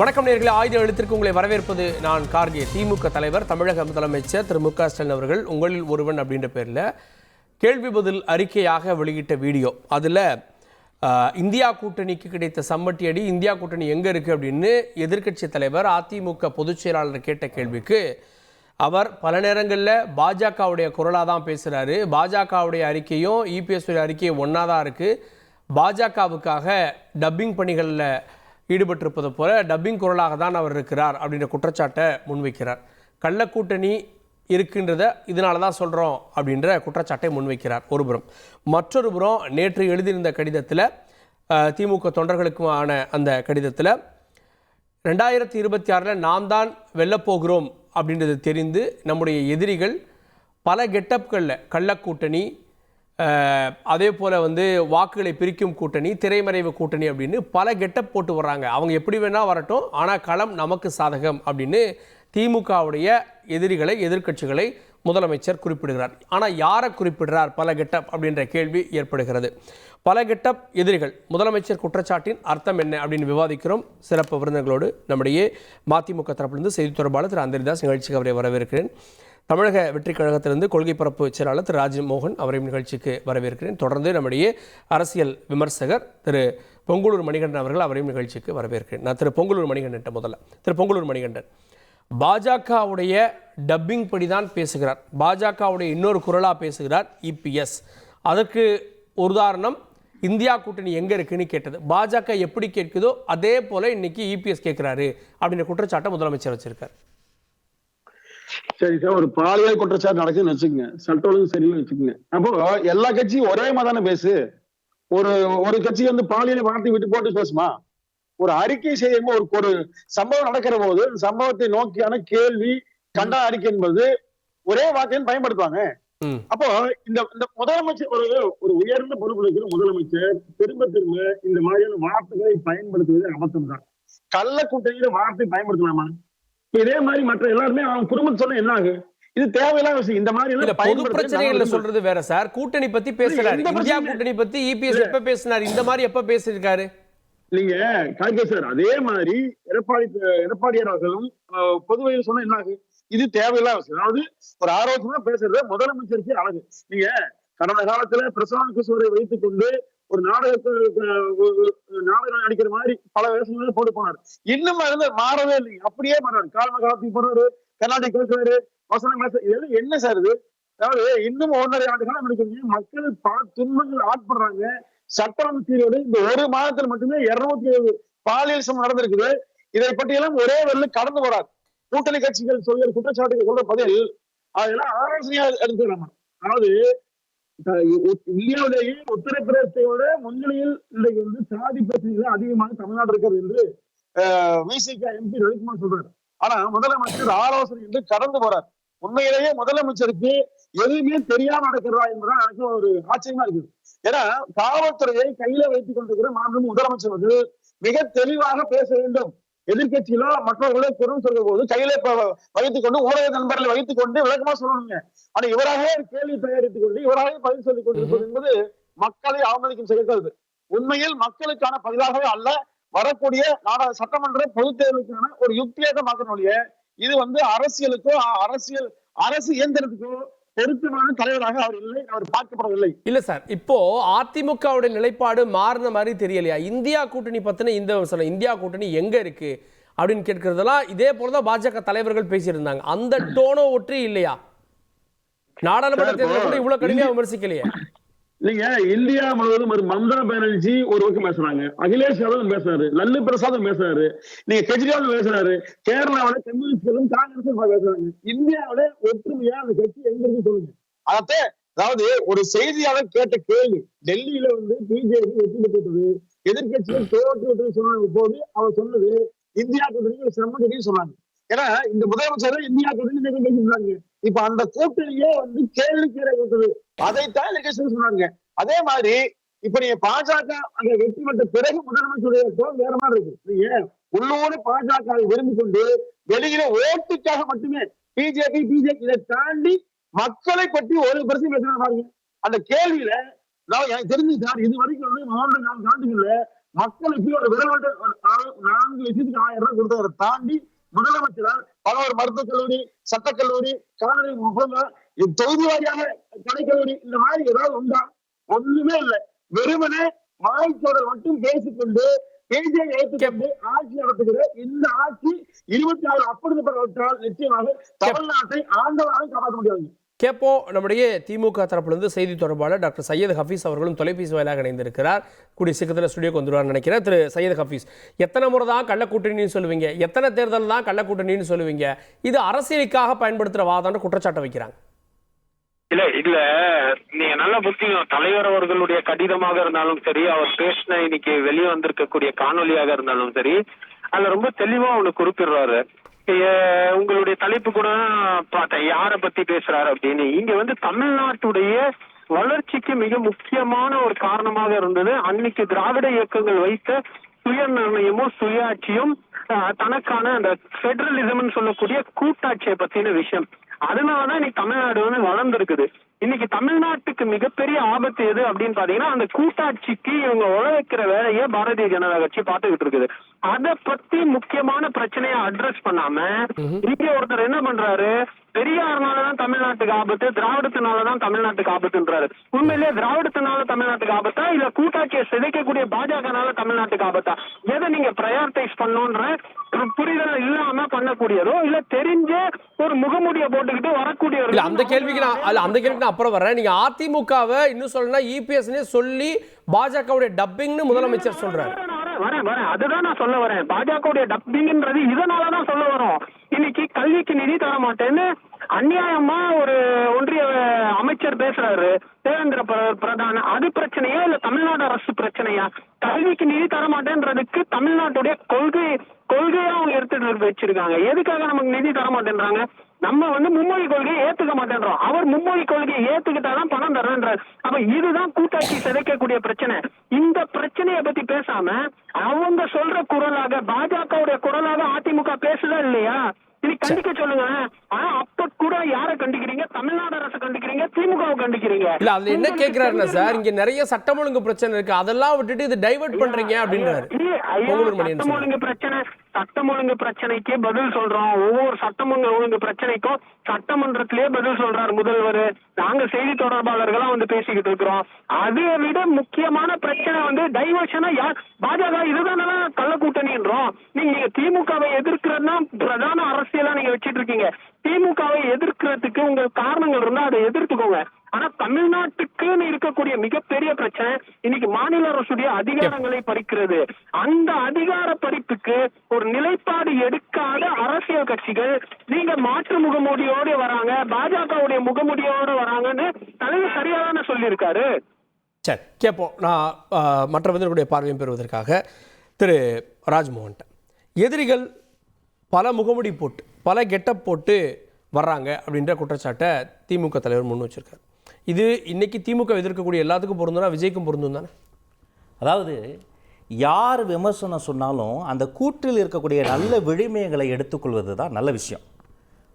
வணக்கம் நேயர்களே, ஆயுத எழுத்திற்கு உங்களை வரவேற்பது நான் கார்கே. திமுக தலைவர் தமிழக முதலமைச்சர் திரு மு க ஸ்டாலின் அவர்கள் உங்களில் ஒருவன் அப்படின்ற பேரில் கேள்வி பதில் அறிக்கையாக வெளியிட்ட வீடியோ. அதில் இந்தியா கூட்டணிக்கு கிடைத்த சம்மட்டி அடி, இந்தியா கூட்டணி எங்கே இருக்குது அப்படின்னு எதிர்க்கட்சி தலைவர் அதிமுக பொதுச் செயலாளர் கேட்ட கேள்விக்கு அவர் பல நேரங்களில் பாஜகவுடைய குரலாக தான் பேசுகிறாரு. பாஜகவுடைய அறிக்கையும் இபிஎஸ் அறிக்கையும் ஒன்றா தான் இருக்குது. பாஜகவுக்காக டப்பிங் பணிகளில் ஈடுபட்டிருப்பது போல டப்பிங் குரலாக தான் அவர் இருக்கிறார் அப்படின்ற குற்றச்சாட்டை முன்வைக்கிறார். கள்ளக்கூட்டணி இருக்கின்றத இதனால தான் சொல்கிறோம் அப்படின்ற குற்றச்சாட்டை முன்வைக்கிறார் ஒருபுறம். மற்றொரு புறம் நேற்று எழுதியிருந்த கடிதத்தில், திமுக தொண்டர்களுக்குமான அந்த கடிதத்தில் 2026 நாம் தான் வெல்லப்போகிறோம் அப்படின்றது தெரிந்து நம்முடைய எதிரிகள் பல கெட்டப்களில் கள்ளக்கூட்டணி, அதே போல் வாக்குகளை பிரிக்கும் கூட்டணி, திரைமறைவு கூட்டணி அப்படின்னு பல கெட்டப் போட்டு வர்றாங்க. அவங்க எப்படி வேணால் வரட்டும், ஆனால் களம் நமக்கு சாதகம் அப்படின்னு திமுகவுடைய எதிரிகளை, எதிர்க்கட்சிகளை முதலமைச்சர் குறிப்பிடுகிறார். ஆனால் யாரை குறிப்பிடுறார் பல கெட்டப் அப்படின்ற கேள்வி ஏற்படுகிறது. பல கெட்டப் எதிரிகள், முதலமைச்சர் குற்றச்சாட்டின் அர்த்தம் என்ன அப்படின்னு விவாதிக்கிறோம். சிறப்பு விருந்தினர்களோடு நம்முடைய மதிமுக தரப்பிலிருந்து செய்தி தொடர்பாளர் திரு அந்தரிதாஸ் நிகழ்ச்சிக்கு அவரை வரவேற்கிறேன். தமிழக வெற்றி கழகத்திலிருந்து கொள்கை பரப்பு செயலாளர் திரு ராஜ்மோகன் அவரையும் நிகழ்ச்சிக்கு வரவேற்கிறேன். தொடர்ந்து நம்முடைய அரசியல் விமர்சகர் திரு பொங்கலூர் மணிகண்டன் அவர்கள், அவரையும் நிகழ்ச்சிக்கு வரவேற்கிறேன். நான் திரு பொங்கலூர் மணிகண்டன் முதல்ல. திரு பொங்கலூர் மணிகண்டன், பாஜகவுடைய டப்பிங் படி தான் பேசுகிறார், பாஜகவுடைய இன்னொரு குரலாக பேசுகிறார் இபிஎஸ். அதற்கு ஒரு உதாரணம் இந்தியா கூட்டணி எங்கே இருக்குன்னு கேட்டது. பாஜக எப்படி கேட்குதோ அதே போல இன்னைக்கு இபிஎஸ் கேட்கிறாரு அப்படின்ற குற்றச்சாட்டை முதலமைச்சர் வச்சிருக்கார். சரி சார், ஒரு பாலியல் குற்றச்சாட்டு நடக்குதுன்னு வச்சுக்கோங்க, சட்ட ஒழுங்கு சரியில்லைன்னு வச்சுக்கோங்க. அப்போ எல்லா கட்சியும் ஒரே மாதிரி தானே பேசு. ஒரு கட்சி பாலியல் வார்த்தை விட்டு போட்டு பேசுமா? ஒரு அறிக்கை செய்யும் ஒரு சம்பவம் நடக்கிற போது சம்பவத்தை நோக்கியான கேள்வி, கண்டன அறிக்கை என்பது ஒரே வார்த்தைன்னு பயன்படுத்துவாங்க. அப்போ இந்த முதலமைச்சர் ஒரு உயர்ந்த பொறுப்பில் இருக்கிற முதலமைச்சர் திரும்ப இந்த மாதிரியான வார்த்தைகளை பயன்படுத்துவது அபத்தம் தான். கள்ள கூட்டணியில வார்த்தை பயன்படுத்தலாமா? இதே மாதிரி மற்ற எல்லாருமே அவங்க குடும்பத்தை சொல்ல என்ன ஆகும்? இது தேவையில்லாத விஷயம். இந்த மாதிரி பொது பிரச்சனைகள்ல சொல்றது வேற சார். கூட்டணி பத்தி பேசுறாரு, இந்தியா கூட்டணி பத்தி இபிஎஸ் எப்ப பேசினாரு, இந்த மாதிரி எப்ப பேசிருக்காரு நீங்க கார்கே சார்? அதே மாதிரி எடப்பாடியார் அவர்களும் பொதுவையில் சொன்ன என்ன ஆகும்? இது தேவையில்லாத விஷயம். அதாவது ஒரு ஆரோக்கியமா பேசுறது முதலமைச்சருக்கு அழகு. நீங்க கடந்த காலத்துல பிரசாந்த் கிஷோரை வைத்துக் கொண்டு ஒரு நாடகம் நடிக்கிற மாதிரி பல வேஷங்களை போட்டு போனாரு. இன்னும் மாறவே இல்லைங்க, அப்படியே மாறாரு. காலத்துக்கு போறாரு, கர்நாடக கேட்கிறாரு, வசனம் பேச, இதெல்லாம் என்ன சார் இது? அதாவது இன்னும் 1.5 ஆண்டு காலம் நடக்குது. மக்கள் பல துன்பங்கள் ஆட்படுறாங்க. சட்டம் தீர்வோடு இந்த ஒரு மாதத்தில் மட்டுமே 207 பாலியல் சம்பவம் நடந்திருக்குது. இதை பற்றியெல்லாம் ஒரே வரல கடந்து போறாரு. கூட்டணி கட்சிகள் சொல்கிற குற்றச்சாட்டுகள் சொல்ற பதில் அதெல்லாம் ஆலோசனையா எடுத்துக்கிறாங்க. அதாவது இந்தியாவிலேயே உத்தரப்பிரதேசத்தையோட முன்னிலையில் இன்றைக்கு சாதி பிரச்சனைகள் அதிகமாக தமிழ்நாடு இருக்கிறது என்று விசிக எம்பி ரவிக்குமார் சொல்றாரு. ஆனா முதலமைச்சர் ஆலோசனை என்று கடந்து போறார். உண்மையிலேயே முதலமைச்சருக்கு எதுவுமே தெரியாம நடக்கிறதா என்பதுதான் எனக்கு ஒரு ஆச்சரியமா இருக்குது. ஏன்னா காவல்துறையை கையில வைத்துக் கொண்டிருக்கிற மாண்புமிகு முதலமைச்சர் மிக தெளிவாக பேச வேண்டும். எதிர்கட்சியிலோ மற்றவர்களோ குற்றம் சொல்ற போது கையில வைத்துக் கொண்டு, ஊடக நண்பர்களை வைத்துக் கொண்டு விளக்கமா சொல்லணுங்க. ஆனா இவராகவே கேள்வி தயாரித்துக் கொண்டு இவராகவே பதில் சொல்லிக் கொண்டிருப்பது என்பது மக்களை அவமதிக்கும் செயல்கள். உண்மையில் மக்களுக்கான பதிலாகவே அல்ல, வரக்கூடிய சட்டமன்ற பொதுத் தேர்தலுக்கான ஒரு யுக்தியாக மாற்றணுடைய இது அரசியலுக்கோ அரசு இயந்திரத்துக்கோ பொருத்தமான தலைவராக அவர் இல்லை, அவர் பார்க்கப்படவில்லை. இல்ல சார், இப்போ அதிமுகவுடைய நிலைப்பாடு மாறின மாதிரி தெரியலையா? இந்தியா கூட்டணி பத்தின இந்த இந்தியா கூட்டணி எங்க இருக்கு அப்படின்னு கேட்கறதெல்லாம் இதே போலதான் பாஜக தலைவர்கள் பேசியிருந்தாங்க. அந்த டோனோ ஒற்றி இல்லையா? நாடாளுமன்ற தேர்தல் கூட இவ்வளவு கடுமையா விமர்சிக்கலையே. நீங்க இந்தியா முழுவதும் ஒரு மம்தா பானர்ஜி ஒரு பக்கம் பேசுறாங்க, அகிலேஷ் யாதவ் பேசுறாரு, லல்லு பிரசாதும் பேசுறாரு, நீங்க கெஜ்ரிவால் பேசுறாரு, கேரளாவில கம்யூனிஸ்டும் காங்கிரஸும் பேசுறாங்க. இந்தியாவில ஒற்றுமையா அந்த கட்சி எங்க இருக்கு சொல்லுங்க. அதாவது ஒரு செய்தியாளர் கேட்ட கேள்வி, டெல்லியில பிஜேபி வெற்றி பெற்றது, எதிர்கட்சிகள் தோற்று சொன்ன போது அவர் சொன்னது இந்தியா கூட்டணி சம்மதின்னு சொன்னாங்க. ஏன்னா இந்த முதலமைச்சர் இந்தியா கூட்டணி பேசியிருந்தாங்க. இப்ப அந்த கூட்டணியே கேள்விக்கீரை விட்டது, அதைத்தான் சொன்னாங்க. அதே மாதிரி இப்ப நீங்க பாஜக அந்த வெற்றி பெற்ற பிறகு முதலமைச்சருடைய தோல் வேற மாதிரி இருக்கு. நீங்க உள்ளூர் பாஜக விரும்பி கொண்டு வெளியில ஓட்டுக்காக மட்டுமே பிஜேபி இதை தாண்டி மக்களை பற்றி ஒரு பிரச்சனை பேசுறாங்க பாருங்க. அந்த கேள்வியில எனக்கு தெரிஞ்சு சார், இது வரைக்கும் 3-4 ஆண்டுகள்ல மக்களுக்கு ஒரு விரல் 4,00,000 கொடுத்தவரை தாண்டி முதலமைச்சரால் பல ஒரு மருத்துவக் கல்லூரி, சட்டக்கல்லூரி, கால்நடை முகாம், தொகுதி வாரியாக கலைக்கல்லூரி இந்த மாதிரி ஏதாவது உண்டா? ஒண்ணுமே இல்லை. வெறுமனே வாய்ச்சோடல் மட்டும் பேசிக்கொண்டு பேஜை ஏற்றுக்கொண்டு ஆட்சி நடத்துகிற இந்த ஆட்சி 26 அப்பொழுது பெறப்பட்டால் நிச்சயமாக தமிழ்நாட்டை ஆண்டவராக காப்பாற்ற முடியாது. கேட்போம். நம்முடைய திமுக தரப்பிலிருந்து செய்தி தொடர்பாளர் டாக்டர் சையத் ஹஃபீஸ் அவர்களும் தொலைபேசி வாயிலாக இணைந்திருக்கிறார். கூடிய சீக்கிரத்தில் ஸ்டுடியோக்கு வந்துடுவார்னு நினைக்கிறேன். திரு சையத் ஹஃபீஸ், எத்தனை முறை தான் கள்ளக்கூட்டணின்னு சொல்லுவீங்க? எத்தனை தேர்தல் தான் கள்ளக்கூட்டணின்னு சொல்லுவீங்க? இது அரசியலுக்காக பயன்படுத்துகிற வாதான்னு குற்றச்சாட்டை வைக்கிறாங்க. இல்ல நீங்க நல்லா புரிஞ்சுக்கணும். தலைவர் அவர்களுடைய கடிதமாக இருந்தாலும் சரி, அவர் பேசின இன்னைக்கு வெளியே வந்திருக்கக்கூடிய காணொலியாக இருந்தாலும் சரி, அதுல ரொம்ப தெளிவா ஒண்ணு குறிப்பிடுறாரு. உங்களுடைய தலைப்பு கூட பார்த்தேன், யாரை பத்தி பேசுறாரு அப்படின்னு. இங்க வந்து தமிழ்நாட்டுடைய வளர்ச்சிக்கு மிக முக்கியமான ஒரு காரணமாக இருந்தது அன்னைக்கு திராவிட இயக்கங்கள் வைத்த சுய நிர்ணயமும் சுயாட்சியும், தனக்கான அந்த பெடரலிசம்னு சொல்லக்கூடிய கூட்டாட்சியை பத்தின விஷயம். அதனாலதான் இன்னைக்கு தமிழ்நாடு வந்து வளர்ந்துருக்குது. இன்னைக்கு தமிழ்நாட்டுக்கு மிகப்பெரிய ஆபத்து எது அப்படின்னு பாத்தீங்கன்னா, அந்த கூட்டாட்சிக்கு இவங்க உழைக்கிற வேலையை பாரதிய ஜனதா கட்சி பார்த்துக்கிட்டு இருக்குது. அதை பத்தி முக்கியமான பிரச்சனையை அட்ரஸ் பண்ணாம இங்க ஒருத்தர் என்ன பண்றாரு, பெரியார்னாலதான் தமிழ்நாட்டுக்கு ஆபத்து, திராவிடத்தினாலதான் தமிழ்நாட்டுக்கு ஆபத்துன்றாரு. உண்மையிலேயே திராவிடத்தினால தமிழ்நாட்டுக்கு ஆபத்தா, இல்ல கூட்டாட்சியை சிதைக்கக்கூடிய பாஜகனால தமிழ்நாட்டுக்கு ஆபத்தா? எதை நீங்க ப்ரையாரிட்டைஸ் பண்ணணும்ன்ற புரிதல் இல்லாம பண்ணக்கூடியதோ, இல்ல தெரிஞ்ச ஒரு முகமுடிய போட்டுக்கிட்டு வரக்கூடிய அந்த கேள்விக்கு நான் அப்புறம் வர்றேன். நீங்க அதிமுகவை இன்னும் சொல்லணும்னா இபிஎஸ்னே சொல்லி பாஜகவுடைய டப்பிங்னு முதலமைச்சர் சொல்றாரு. வரேன் அதுதான் நான் சொல்ல வரேன். பாஜகவுடைய டப்பிங்ன்றது இதனாலதான் சொல்ல வரோம். இன்னைக்கு கல்விக்கு நிதி தர மாட்டேன்னு அநியாயமா ஒரு ஒன்றிய அமைச்சர் பேசுறாரு, தேவேந்திர பிரதான். அது பிரச்சனையா இல்ல தமிழ்நாடு அரசு பிரச்சனையா? கல்விக்கு நிதி தர மாட்டேன்றதுக்கு தமிழ்நாட்டுடைய கொள்கையா அவங்க எடுத்துட்டு வச்சிருக்காங்க. எதுக்காக நமக்கு நிதி தர மாட்டேன்றாங்க? நம்ம வந்து மும்மொழி கொள்கையை ஏத்துக்க மாட்டேன்றோம். அவர் மும்மொழி கொள்கையை ஏத்துக்கிட்டாதான் பணம் தர்றேன்றார். அப்ப இதுதான் கூட்டாட்சி சிதைக்கக்கூடிய பிரச்சனை. இந்த பிரச்சனையை பத்தி பேசாம அவங்க சொல்ற குரலாக, பாஜகவுடைய குரலாக அதிமுக பேசுதா இல்லையா? இது கண்டிக்க சொல்லுங்க. ஆனா அப்ப கூட யாரை கண்டிக்கிறீங்க? தமிழ்நாடு அரசு கண்டிக்கிறீங்க, திமுகவை கண்டிக்கிறீங்க. இல்ல அதுல என்ன கேக்குறாருன்னா சார், இங்க நிறைய சட்டம் ஒழுங்கு பிரச்சனை இருக்கு, அதெல்லாம் விட்டுட்டு இது டைவர்ட் பண்றீங்க அப்படின்றாரு. சட்டம் ஒழுங்கு பிரச்சனைக்கு பதில் சொல்றோம். ஒவ்வொரு சட்டம் ஒழுங்கு பிரச்சனைக்கும் சட்டமன்றத்திலேயே பதில் சொல்றாரு முதல்வர். நாங்க செய்தி தொடர்பாளர்களா வந்து பேசிக்கிட்டு இருக்கிறோம். அதை விட முக்கியமான பிரச்சனை வந்து டைவர்ஷனா பாஜக இதுதான கள்ள கூட்டணின்றோம். நீங்க திமுகவை எதிர்க்கிறதுனா பிரதான அரசியலா நீங்க வச்சிட்டு இருக்கீங்க. திமுகவை எதிர்க்கிறதுக்கு உங்க காரணங்கள் இருந்தா அதை எதிர்த்துக்கோங்க. ஆனா தமிழ்நாட்டுக்குன்னு இருக்கக்கூடிய மிகப்பெரிய பிரச்சனை இன்னைக்கு மாநில அரசுடைய அதிகாரங்களை பறிக்கிறது. அந்த அதிகார பறிப்புக்கு ஒரு நிலைப்பாடு எடுக்காத அரசியல் கட்சிகள் நீங்க மாற்று முகமூடியோடு வராங்க, பாஜகவுடைய முகமூடியோடு வராங்கன்னு தலைவர் சரியாதான சொல்லியிருக்காரு. சரி, கேட்போம். நான் மற்றவர்களுடைய பார்வையும் பெறுவதற்காக திரு ராஜ்மோகன், எதிரிகள் பல முகமுடி போட்டு பல கெட்டப் போட்டு வர்றாங்க அப்படின்ற குற்றச்சாட்டை திமுக தலைவர் முன் வச்சிருக்காரு. இது இன்னைக்கு திமுக எதிர்க்கக்கூடிய எல்லாத்துக்கும் பொருந்தும்னா விஜய்க்கும் பொருந்தும் தானே? அதாவது யார் விமர்சனம் சொன்னாலும் அந்த கூற்றில் இருக்கக்கூடிய நல்ல விழுமியங்களை எடுத்துக்கொள்வது தான் நல்ல விஷயம்.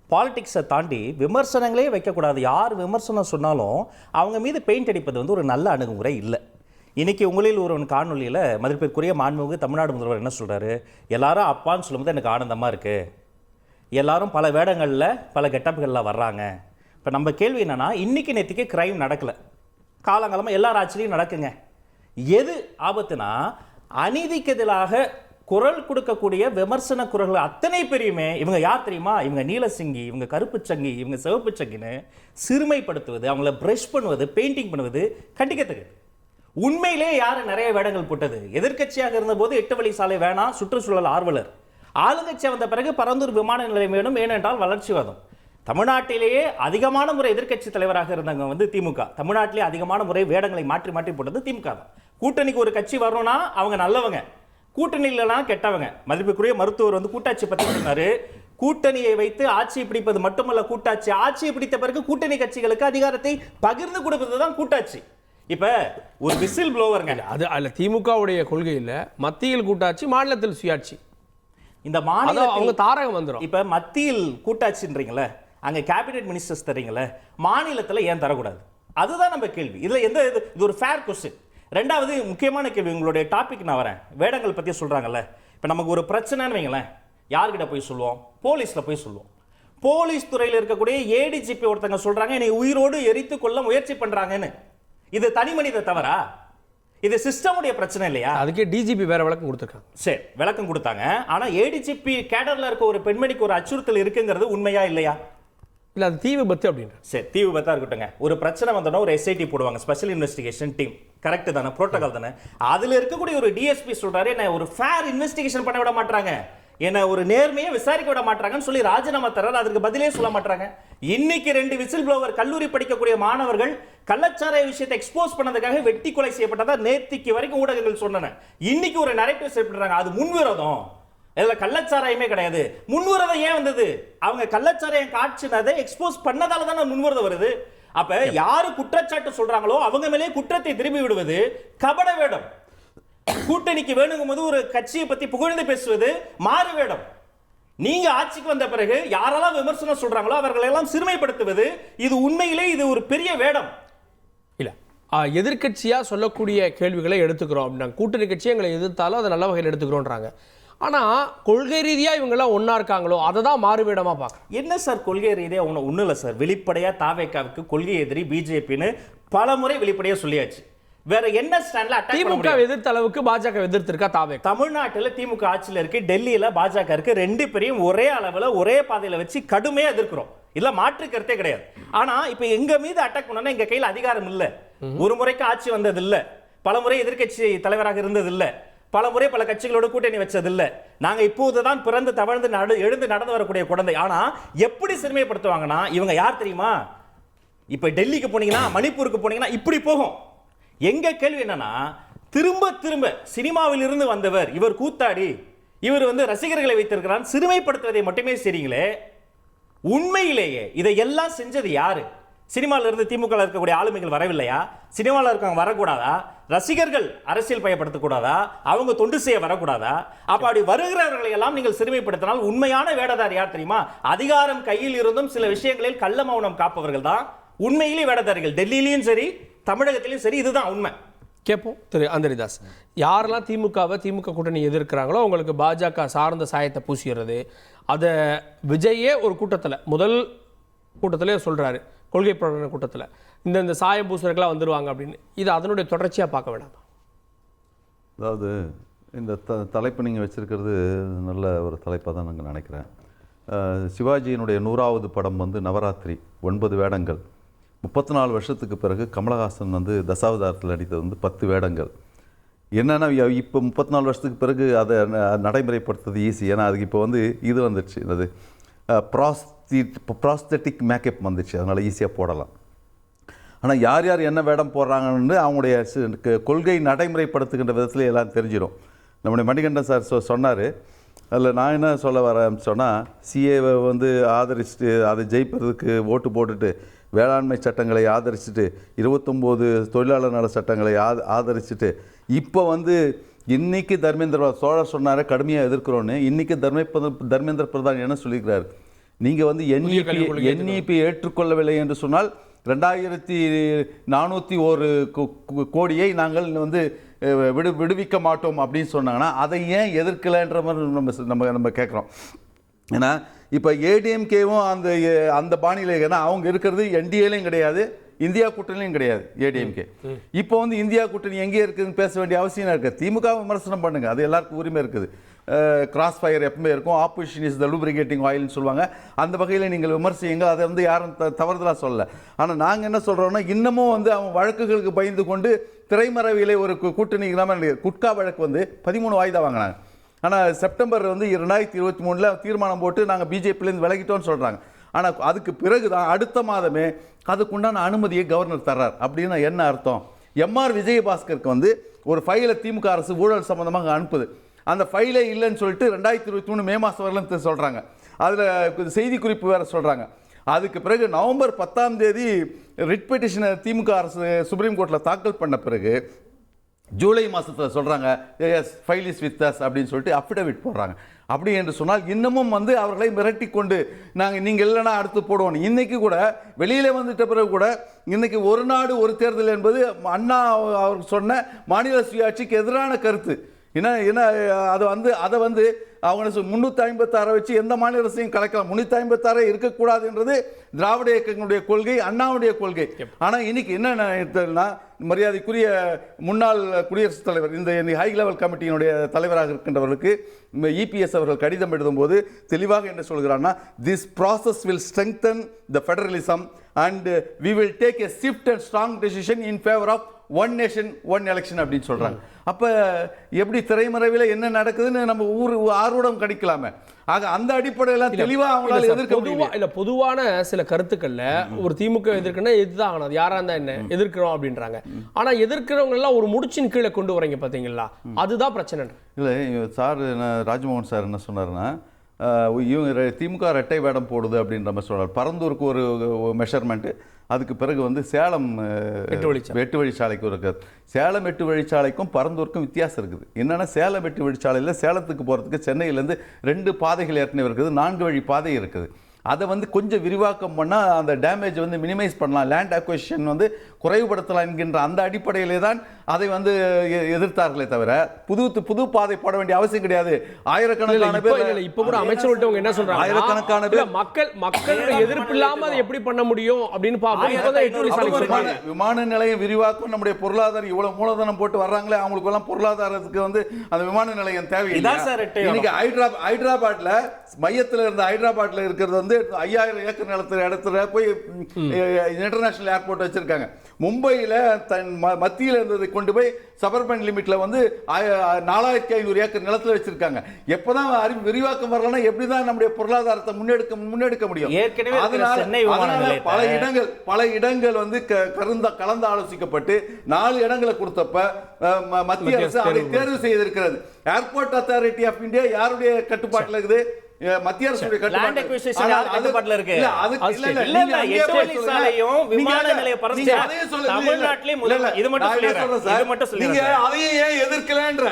பாலிடிக்ஸை தாண்டி விமர்சனங்களே வைக்கக்கூடாது. யார் விமர்சனம் சொன்னாலும் அவங்க மீது பெயிண்ட் அடிப்பது வந்து ஒரு நல்ல அணுகுமுறை இல்லை. இன்றைக்கி உங்களில் ஒரு காணொலியில் மதிப்பிற்குரிய மாண்புமிகு தமிழ்நாடு முதல்வர் என்ன சொல்கிறாரு, எல்லாரும் அப்பான்னு சொல்லும்போது எனக்கு ஆனந்தமாக இருக்குது, எல்லாரும் பல வேடங்களில் பல கெட்டப்புகளில் வர்றாங்க. இப்போ நம்ம கேள்வி என்னென்னா, இன்றைக்கி நேற்றுக்கே கிரைம் நடக்கலை, காலங்காலமாக எல்லா ஆட்சிலையும் நடக்குங்க. எது ஆபத்துனா அநீதிக்கு எதிராக குரல் கொடுக்கக்கூடிய விமர்சன குரல்கள் அத்தனை பேரையுமே இவங்க யார் தெரியுமா, இவங்க நீலசங்கி, இவங்க கருப்பு சங்கி, இவங்க சிவப்பு சங்கின்னு சிறுமைப்படுத்துவது, அவங்கள ப்ரஷ் பண்ணுவது, பெயிண்டிங் பண்ணுவது கண்டிக்கத்தக்கது. உண்மையிலே யார் நிறைய வேடங்கள் போட்டது? எதிர்க்கட்சியாக இருந்தபோது 8 வழி சாலை வேணாம், சுற்றுச்சூழல் ஆர்வலர். ஆளுங்கட்சியாக வந்த பிறகு பரந்தூர் விமான நிலையம் வேணும், ஏனென்றால் வளர்ச்சிவாதம். தமிழ்நாட்டிலேயே அதிகமான முறை எதிர்க்கட்சி தலைவராக இருந்தவங்க வந்து திமுக. தமிழ்நாட்டிலே அதிகமான முறை வேடங்களை மாற்றி மாற்றி போட்டது திமுக தான். கூட்டணிக்கு ஒரு கட்சி வரணும்னா அவங்க நல்லவங்க, கூட்டணி இல்லைனா கெட்டவங்க. மதிப்புக்குரிய மருத்துவர் வந்து கூட்டாட்சி பற்றி சொன்னாரு. கூட்டணியை வைத்து ஆட்சியை பிடிப்பது மட்டுமல்ல கூட்டாட்சி, ஆட்சியை பிடித்த பிறகு கூட்டணி கட்சிகளுக்கு அதிகாரத்தை பகிர்ந்து கொடுப்பது தான் கூட்டாட்சி. இப்ப ஒரு விசில் ப்ளோவருங்க, அது அல்ல திமுகவுடைய கொள்கையில் மத்தியில் கூட்டாட்சி, மாநிலத்தில் சுயாட்சி. இந்த மாநிலம் அவங்க தாரகம் வந்துடும். இப்ப மத்தியில் கூட்டாட்சின்றீங்களே, அங்க கேபினெட் மினிஸ்டர்ஸ் தரீங்களே, மாநிலத்தில் ஏன் தரக்கூடாது? அதுதான் நம்ம கேள்வி. இதுல எந்த இது ஒரு ஃபேர் கொஸ்டின். ரெண்டாவது முக்கியமான கேள்வி, உங்களுடைய டாபிக் நான் வரேன். வேடங்கள் பற்றி சொல்கிறாங்கல்ல, இப்போ நமக்கு ஒரு பிரச்சனைன்னு வைங்களேன், யார்கிட்ட போய் சொல்லுவோம்? போலீஸில் போய் சொல்லுவோம். போலீஸ் துறையில் இருக்கக்கூடிய ஏடிஜிபி ஒருத்தங்க சொல்கிறாங்க என்னை உயிரோடு எரித்து கொள்ள முயற்சி பண்ணுறாங்கன்னு. இது தனி மனித தவறா? இது சிஸ்டமுடைய பிரச்சனை இல்லையா? அதுக்கே டிஜிபி வேற விளக்கம் கொடுத்துருக்காங்க. சரி, விளக்கம் கொடுத்தாங்க. ஆனால் ஏடிஜிபி கேடரில் இருக்க ஒரு பெண்மணிக்கு ஒரு அச்சுறுத்தல் இருக்குங்கிறது உண்மையா இல்லையா? இல்லை, அது தீ விபத்து அப்படின்ற. சரி, தீ விபத்தாக இருக்கட்டுங்க. ஒரு பிரச்சனை வந்தோன்னா ஒரு SIT போடுவாங்க, ஸ்பெஷல் இன்வெஸ்டிகேஷன் டீம். கரெக்டு தானே? ப்ரோட்டோகால் தானே? அதில் இருக்கக்கூடிய ஒரு DSP சொல்கிறாரு என்ன ஒரு ஃபேர் இன்வெஸ்டிகேஷன் பண்ண விட மாட்டாங்க, என்ன ஒரு நேர்மையை விசாரிக்க விட மாட்டாங்கன்னு சொல்லி ராஜினாமா தர்றாரு. அதுக்கு பதிலே சொல்ல மாட்டாங்க. இன்னைக்கு 2 விசில் ப்ளோவர் கல்லூரி படிக்கக்கூடிய மாணவர்கள் கள்ளச்சாராய விஷயத்தை எக்ஸ்போஸ் பண்ணதுக்காக வெட்டி கொலை செய்யப்பட்டதா நேத்திக்கு வரைக்கும் ஊடகங்கள் சொன்னன. இன்னைக்கு ஒரு நரேட்டிவ் செட் பண்றாங்க, அது முன்விரோதம், இல்ல கள்ளச்சாராயமே கிடையாது. முன்விரோதம் ஏன் வந்தது? அவங்க கள்ளச்சாராயம் காட்சினதை எக்ஸ்போஸ் பண்ணதால தானே முன்விரோதம் வருது. அப்ப யாரு குற்றச்சாட்டு சொல்றாங்களோ அவங்க மேலே குற்றத்தை திரும்பி விடுவது கபட வேடம். கூட்டணிக்கு வேணுங்கும் போது ஒரு கட்சியை பத்தி புகழ்ந்து பேசுவது மாறு வேடம். நீங்க ஆட்சிக்கு வந்த பிறகு யாரெல்லாம் விமர்சனம் சொல்றாங்களோ அவர்களை எல்லாம் சிறுமைப்படுத்துவது, இது உண்மையிலே இது ஒரு பெரிய வேடம். இல்ல, எதிர்கட்சியா சொல்லக்கூடிய கேள்விகளை எடுத்துக்கிறோம் அப்படின்னா, கூட்டணி கட்சி எங்களை எதிர்த்தாலும் அதை நல்ல வகையில் எடுத்துக்கிறோன்றாங்க. ஆனா கொள்கை ரீதியா இவங்கெல்லாம் ஒன்னா இருக்காங்களோ அதை தான் மாறுவேடமா பார்க்க. என்ன சார் கொள்கை ரீதியா? ஒன்றும் இல்லை சார். வெளிப்படையா தாவேக்காவுக்கு கொள்கை எதிரி பிஜேபின்னு பல முறை வெளிப்படையா சொல்லியாச்சு. வேற என்ன ஸ்டாண்ட்ல அட்டாக் பண்ண முடியும்? திமுக எதிர்த்த அளவுக்கு பாஜக எதிர்த்திருக்கா தாவே? தமிழ்நாட்டில் திமுக ஆட்சியில் இருக்கு, டெல்லியில பாஜக இருக்கு. 2 பேரையும் ஒரே அளவில் ஒரே பாதையில வச்சு கடுமையா எதிர்க்கிறோம். இல்ல மாற்று கருத்தே கிடையாது. ஆனா இப்ப எங்க மீது அட்டாக் பண்ணா எங்க கையில் அதிகாரம் இல்ல. ஒரு முறைக்கு ஆட்சி வந்தது இல்ல, பல முறை எதிர்க்கட்சி தலைவராக இருந்தது இல்ல, பல முறை பல கட்சிகளோட கூட்டணி வச்சது இல்ல. நாங்க இப்போதுதான் பிறந்து தவழ்ந்து எழுந்து நடந்து வரக்கூடிய குழந்தை. ஆனா எப்படி சிறுமைப்படுத்துவாங்கன்னா, இவங்க யார் தெரியுமா? இப்ப டெல்லிக்கு போனீங்கன்னா, மணிப்பூருக்கு போனீங்கன்னா இப்படி போகும். எங்க கேள்வி என்னன்னா, திரும்ப திரும்ப சினிமாவில் இருந்து வந்தவர் இவர் கூத்தாடி, இவர் ரசிகர்களை வைத்திருக்கிறார், சிறுமைப்படுத்துவதை மட்டுமே செய்றீங்களே. உண்மையிலேயே இதையெல்லாம் செஞ்சது யாரு? சினிமாவில் இருந்து திமுக இருக்கக்கூடிய ஆளுமைகள் வரவில்லையா? சினிமாவில் இருக்கவங்க வரக்கூடாதா? ரசிகர்கள் அரசியல் பயப்படுத்தக்கூடாதா? அவங்க தொண்டு செய்ய வரக்கூடாதா? அப்ப அப்படி வருகிறவர்களை எல்லாம் நீங்கள் சிறுமைப்படுத்தினால் உண்மையான வேடதாரி யார் தெரியுமா? அதிகாரம் கையில் இருந்தும் சில விஷயங்களில் கள்ள மௌனம் காப்பவர்கள் தான் உண்மையிலே வேடதாரிகள். டெல்லியிலையும் சரி, தமிழகத்திலையும் சரி, இதுதான் உண்மை. கேட்போம் திரு அந்தரிதாஸ். யாரெல்லாம் திமுக கூட்டணி எதிர்க்கிறாங்களோ அவங்களுக்கு பாஜக சார்ந்த சாயத்தை பூசிடுறது, அதை விஜயே ஒரு கூட்டத்தில் முதல் கூட்டத்திலே சொல்றாரு, கொள்கை பிரகடன கூட்டத்தில் இந்த சாயம் பூசுறதுக்கெல்லாம் வந்துருவாங்க அப்படின்னு. இது அதனுடைய தொடர்ச்சியாக பார்க்க வேண்டாமா? அதாவது இந்த தலைப்பு நீங்கள் வச்சுருக்கிறது நல்ல ஒரு தலைப்பாக தான் நாங்கள் நினைக்கிறேன். சிவாஜியினுடைய 100வது படம் நவராத்திரி, 9 வேடங்கள். 34 வருஷத்துக்கு பிறகு கமலஹாசன் தசாவதாரத்தில் நடித்தது 10 வேடங்கள். என்னென்னா இப்போ 34 வருஷத்துக்கு பிறகு அதை நடைமுறைப்படுத்துறது ஈஸி. ஏன்னா அதுக்கு இப்போ இது வந்துடுச்சு, அது ப்ராஸ்தட்டிக் மேக்கப் வந்துடுச்சு, அதனால் ஈஸியாக போடலாம். ஆனால் யார் யார் என்ன வேடம் போடுறாங்கன்னு அவங்களுடைய கொள்கை நடைமுறைப்படுத்துகின்ற விதத்தில் எல்லாம் தெரிஞ்சிடும். நம்முடைய மணிகண்டன் சார் சொன்னார். அதில் நான் என்ன சொல்ல வரேன் சொன்னால், சிஏவை ஆதரிச்சுட்டு அதை ஜெயிப்பதற்கு ஓட்டு போட்டுட்டு, வேளாண்மை சட்டங்களை ஆதரிச்சுட்டு, 29 தொழிலாளர் நல சட்டங்களை ஆதரிச்சுட்டு, இப்போ இன்னைக்கு தர்மேந்திர சோழர் சொன்னார கடுமையாக எதிர்க்கிறோன்னு, இன்னைக்கு தர்மேந்திர பிரதான் என்ன சொல்லியிருக்கிறார்? நீங்கள் NEP ஏற்றுக்கொள்ளவில்லை என்று சொன்னால் 2401 கோடியை நாங்கள் விடுவிக்க மாட்டோம் அப்படின்னு சொன்னாங்கன்னா, அதை ஏன் எதிர்க்கலைன்ற மாதிரி நம்ம கேட்குறோம். ஏன்னா இப்போ ஏடிஎம்கேவும் அந்த பாணியில், ஏன்னா அவங்க இருக்கிறது என்டிஏலையும் கிடையாது, இந்தியா கூட்டணியும் கிடையாது ஏடிஎம்கே. இப்போ இந்தியா கூட்டணி எங்கே இருக்குதுன்னு பேச வேண்டிய அவசியம் இருக்குது. திமுக விமர்சனம் பண்ணுங்க, அது எல்லாருக்கும் உரிமை இருக்குது. கிராஸ் ஃபயர் எப்பவுமே இருக்கும். ஆப்போசிஷன் இஸ் த லூப்ரிகேட்டிங் ஆயில்னு சொல்லுவாங்க. அந்த வகையில் நீங்கள் விமர்சிங்க, அதை யாரும் தவறுதலாக சொல்லலை. ஆனால் நாங்கள் என்ன சொல்கிறோன்னா, இன்னமும் அவன் வழக்குகளுக்கு பயந்து கொண்டு திரைமறைவிலே ஒரு கூட்டணி இல்லாமல் குட்கா வழக்கு 13 வாய்தா வாங்கினாங்க. ஆனால் செப்டம்பர் 2023 தீர்மானம் போட்டு நாங்கள் பிஜேபியிலேருந்து விலகிட்டோன்னு சொல்கிறாங்க. ஆனால் அதுக்கு பிறகு தான் அடுத்த மாதமே அதுக்குண்டான அனுமதியை கவர்னர் தர்றார். அப்படின்னா என்ன அர்த்தம்? MR விஜயபாஸ்கருக்கு ஒரு ஃபைலை திமுக அரசு ஊழல் சம்பந்தமாக அனுப்புது. அந்த ஃபைலே இல்லைன்னு சொல்லிட்டு 2023 மே மாதம் வரலன்னு சொல்கிறாங்க. அதில் செய்தி குறிப்பு வேறு சொல்கிறாங்க. அதுக்கு பிறகு நவம்பர் 10ஆம் தேதி ரிட் பெட்டிஷனை திமுக அரசு சுப்ரீம் கோர்ட்டில் தாக்கல் பண்ண பிறகு ஜூலை மாதத்தில் சொல்கிறாங்க as file is with us அப்படின்னு சொல்லிட்டு அஃபிடவிட் போடுறாங்க. அப்படி என்று சொன்னால் இன்னமும் வந்து அவர்களை மிரட்டி கொண்டு நீங்கள் இல்லைன்னா அடுத்து போடுவோம். இன்னைக்கு கூட வெளியில வந்துட்ட பிறகு கூட இன்னைக்கு ஒரு நாடு ஒரு தேர்தல் என்பது அண்ணா அவர் சொன்ன மாநில சுயாட்சிக்கு எதிரான கருத்து. என்ன அதை வந்து அவங்க 356 வச்சு எந்த மாநில அரசையும் கலக்கலாம். 356 இருக்கக்கூடாது என்றது திராவிட இயக்கங்களுடைய கொள்கை, அண்ணாவுடைய கொள்கை. ஆனால் இன்னைக்கு என்ன மரியாதைக்குரிய முன்னாள் குடியரசுத் தலைவர் இந்த ஹை லெவல் கமிட்டியினுடைய தலைவராக இருக்கின்றவர்களுக்கு இபிஎஸ் அவர்கள் கடிதம் எழுதும்போது தெளிவாக என்ன சொல்கிறார்னா, this process will strengthen the federalism and we will take a swift and strong decision in favour of one nation one election அப்படின்னு சொல்றாங்க. அப்ப எப்படி திரைமறைவில் என்ன நடக்குதுன்னு நம்ம ஆர்வம் கணிக்கலாமே. ஆக அந்த அடிப்படையில் தெளிவா அவங்களால எதிர்க்க முடியும். இல்ல பொதுவான சில கருத்துக்கள்ல ஒரு திமுக எதிர்க்கன்னா இதுதான் ஆனது, யாரா இருந்தா என்ன எதிர்க்கிறோம் அப்படின்றாங்க. ஆனா எதிர்க்கிறவங்க எல்லாம் ஒரு முடிச்சின் கீழே கொண்டு வரீங்க பாத்தீங்களா, அதுதான் பிரச்சனை. இல்ல சார் ராஜ்மோகன் சார் என்ன சொன்னாருன்னா, இவங்க திமுக ரெட்டை வேடம் போடுது அப்படின்ற மாதிரி சொல்றாரு. பரந்தூருக்கு ஒரு மெஷர்மெண்ட், அதுக்கு பிறகு வந்து சேலம் 8 வழிச்சாலைக்கு இருக்குது. சேலம் 8 வழிச்சாலைக்கும் பரந்தூருக்கும் வித்தியாசம் இருக்குது. என்னன்னா சேலம் 8 வழிச்சாலையில் சேலத்துக்கு போகிறதுக்கு சென்னையிலேருந்து 2 பாதைகள் ஏற்கனவே இருக்குது, 4 வழி பாதை இருக்குது. அதை வந்து கொஞ்சம் விரிவாக்கம் பண்ணால் அந்த டேமேஜ் வந்து மினிமைஸ் பண்ணலாம், லேண்ட் அக்விசிஷன் வந்து குறைவுபடுத்தலாம் என்கின்ற அந்த அடிப்படையிலே தான் அதை வந்து எதிர்த்தார்களே தவிர புது பாதை போட வேண்டிய அவசியம் கிடையாது. ஆயிரக்கணக்கான பேர் இப்ப கூட அமைச்சர் என்ன சொல்றாங்க, ஆயிரக்கணக்கான பேர் மக்களோட எதிர்ப்பு இல்லாம அதை எப்படி பண்ண முடியும் அப்படின்னு பாப்போம். விமான நிலையம் விரிவாக்கம் நம்முடைய பொருளாதாரம் இவ்வளவு மூலதனம் போட்டு வர்றாங்களே, அவங்களுக்கு எல்லாம் பொருளாதாரத்துக்கு வந்து அந்த விமான நிலையம் தேவையில்லை. இன்னைக்கு ஹைதராபாத்ல மையத்தில் இருந்த ஹைதராபாத்ல இருக்கிறது வந்து 5000 ஏக்கர் இடத்துல போய் இன்டர்நேஷனல் ஏர்போர்ட் வச்சிருக்காங்க. மும்பையில் மத்தியில் இருந்ததை கொண்டு போய் சபர்பன் லிமிட்ல வந்து 4500 ஏக்கர் நிலத்தில் வச்சிருக்காங்க. எப்பதான் விரிவாக்கம் வரலன்னா எப்படிதான் நம்முடைய பொருளாதாரத்தை முன்னெடுக்க முடியும்? அதனால பல இடங்கள் வந்து கலந்து ஆலோசிக்கப்பட்டு 4 இடங்களை கொடுத்தப்ப மத்திய அரசு அதை தேர்வு செய்திருக்கிறது. ஏர்போர்ட் அத்தாரிட்டி ஆஃப் இந்தியா யாருடைய கட்டுப்பாட்டில் இருக்குது? மத்திய அரசுடைய கட்டுப்பாட்டுல இருக்கு. விமான நிலைய தமிழ்நாட்டிலே இது மட்டும் நீங்க அதையே ஏன் எதிர்க்கலன்ற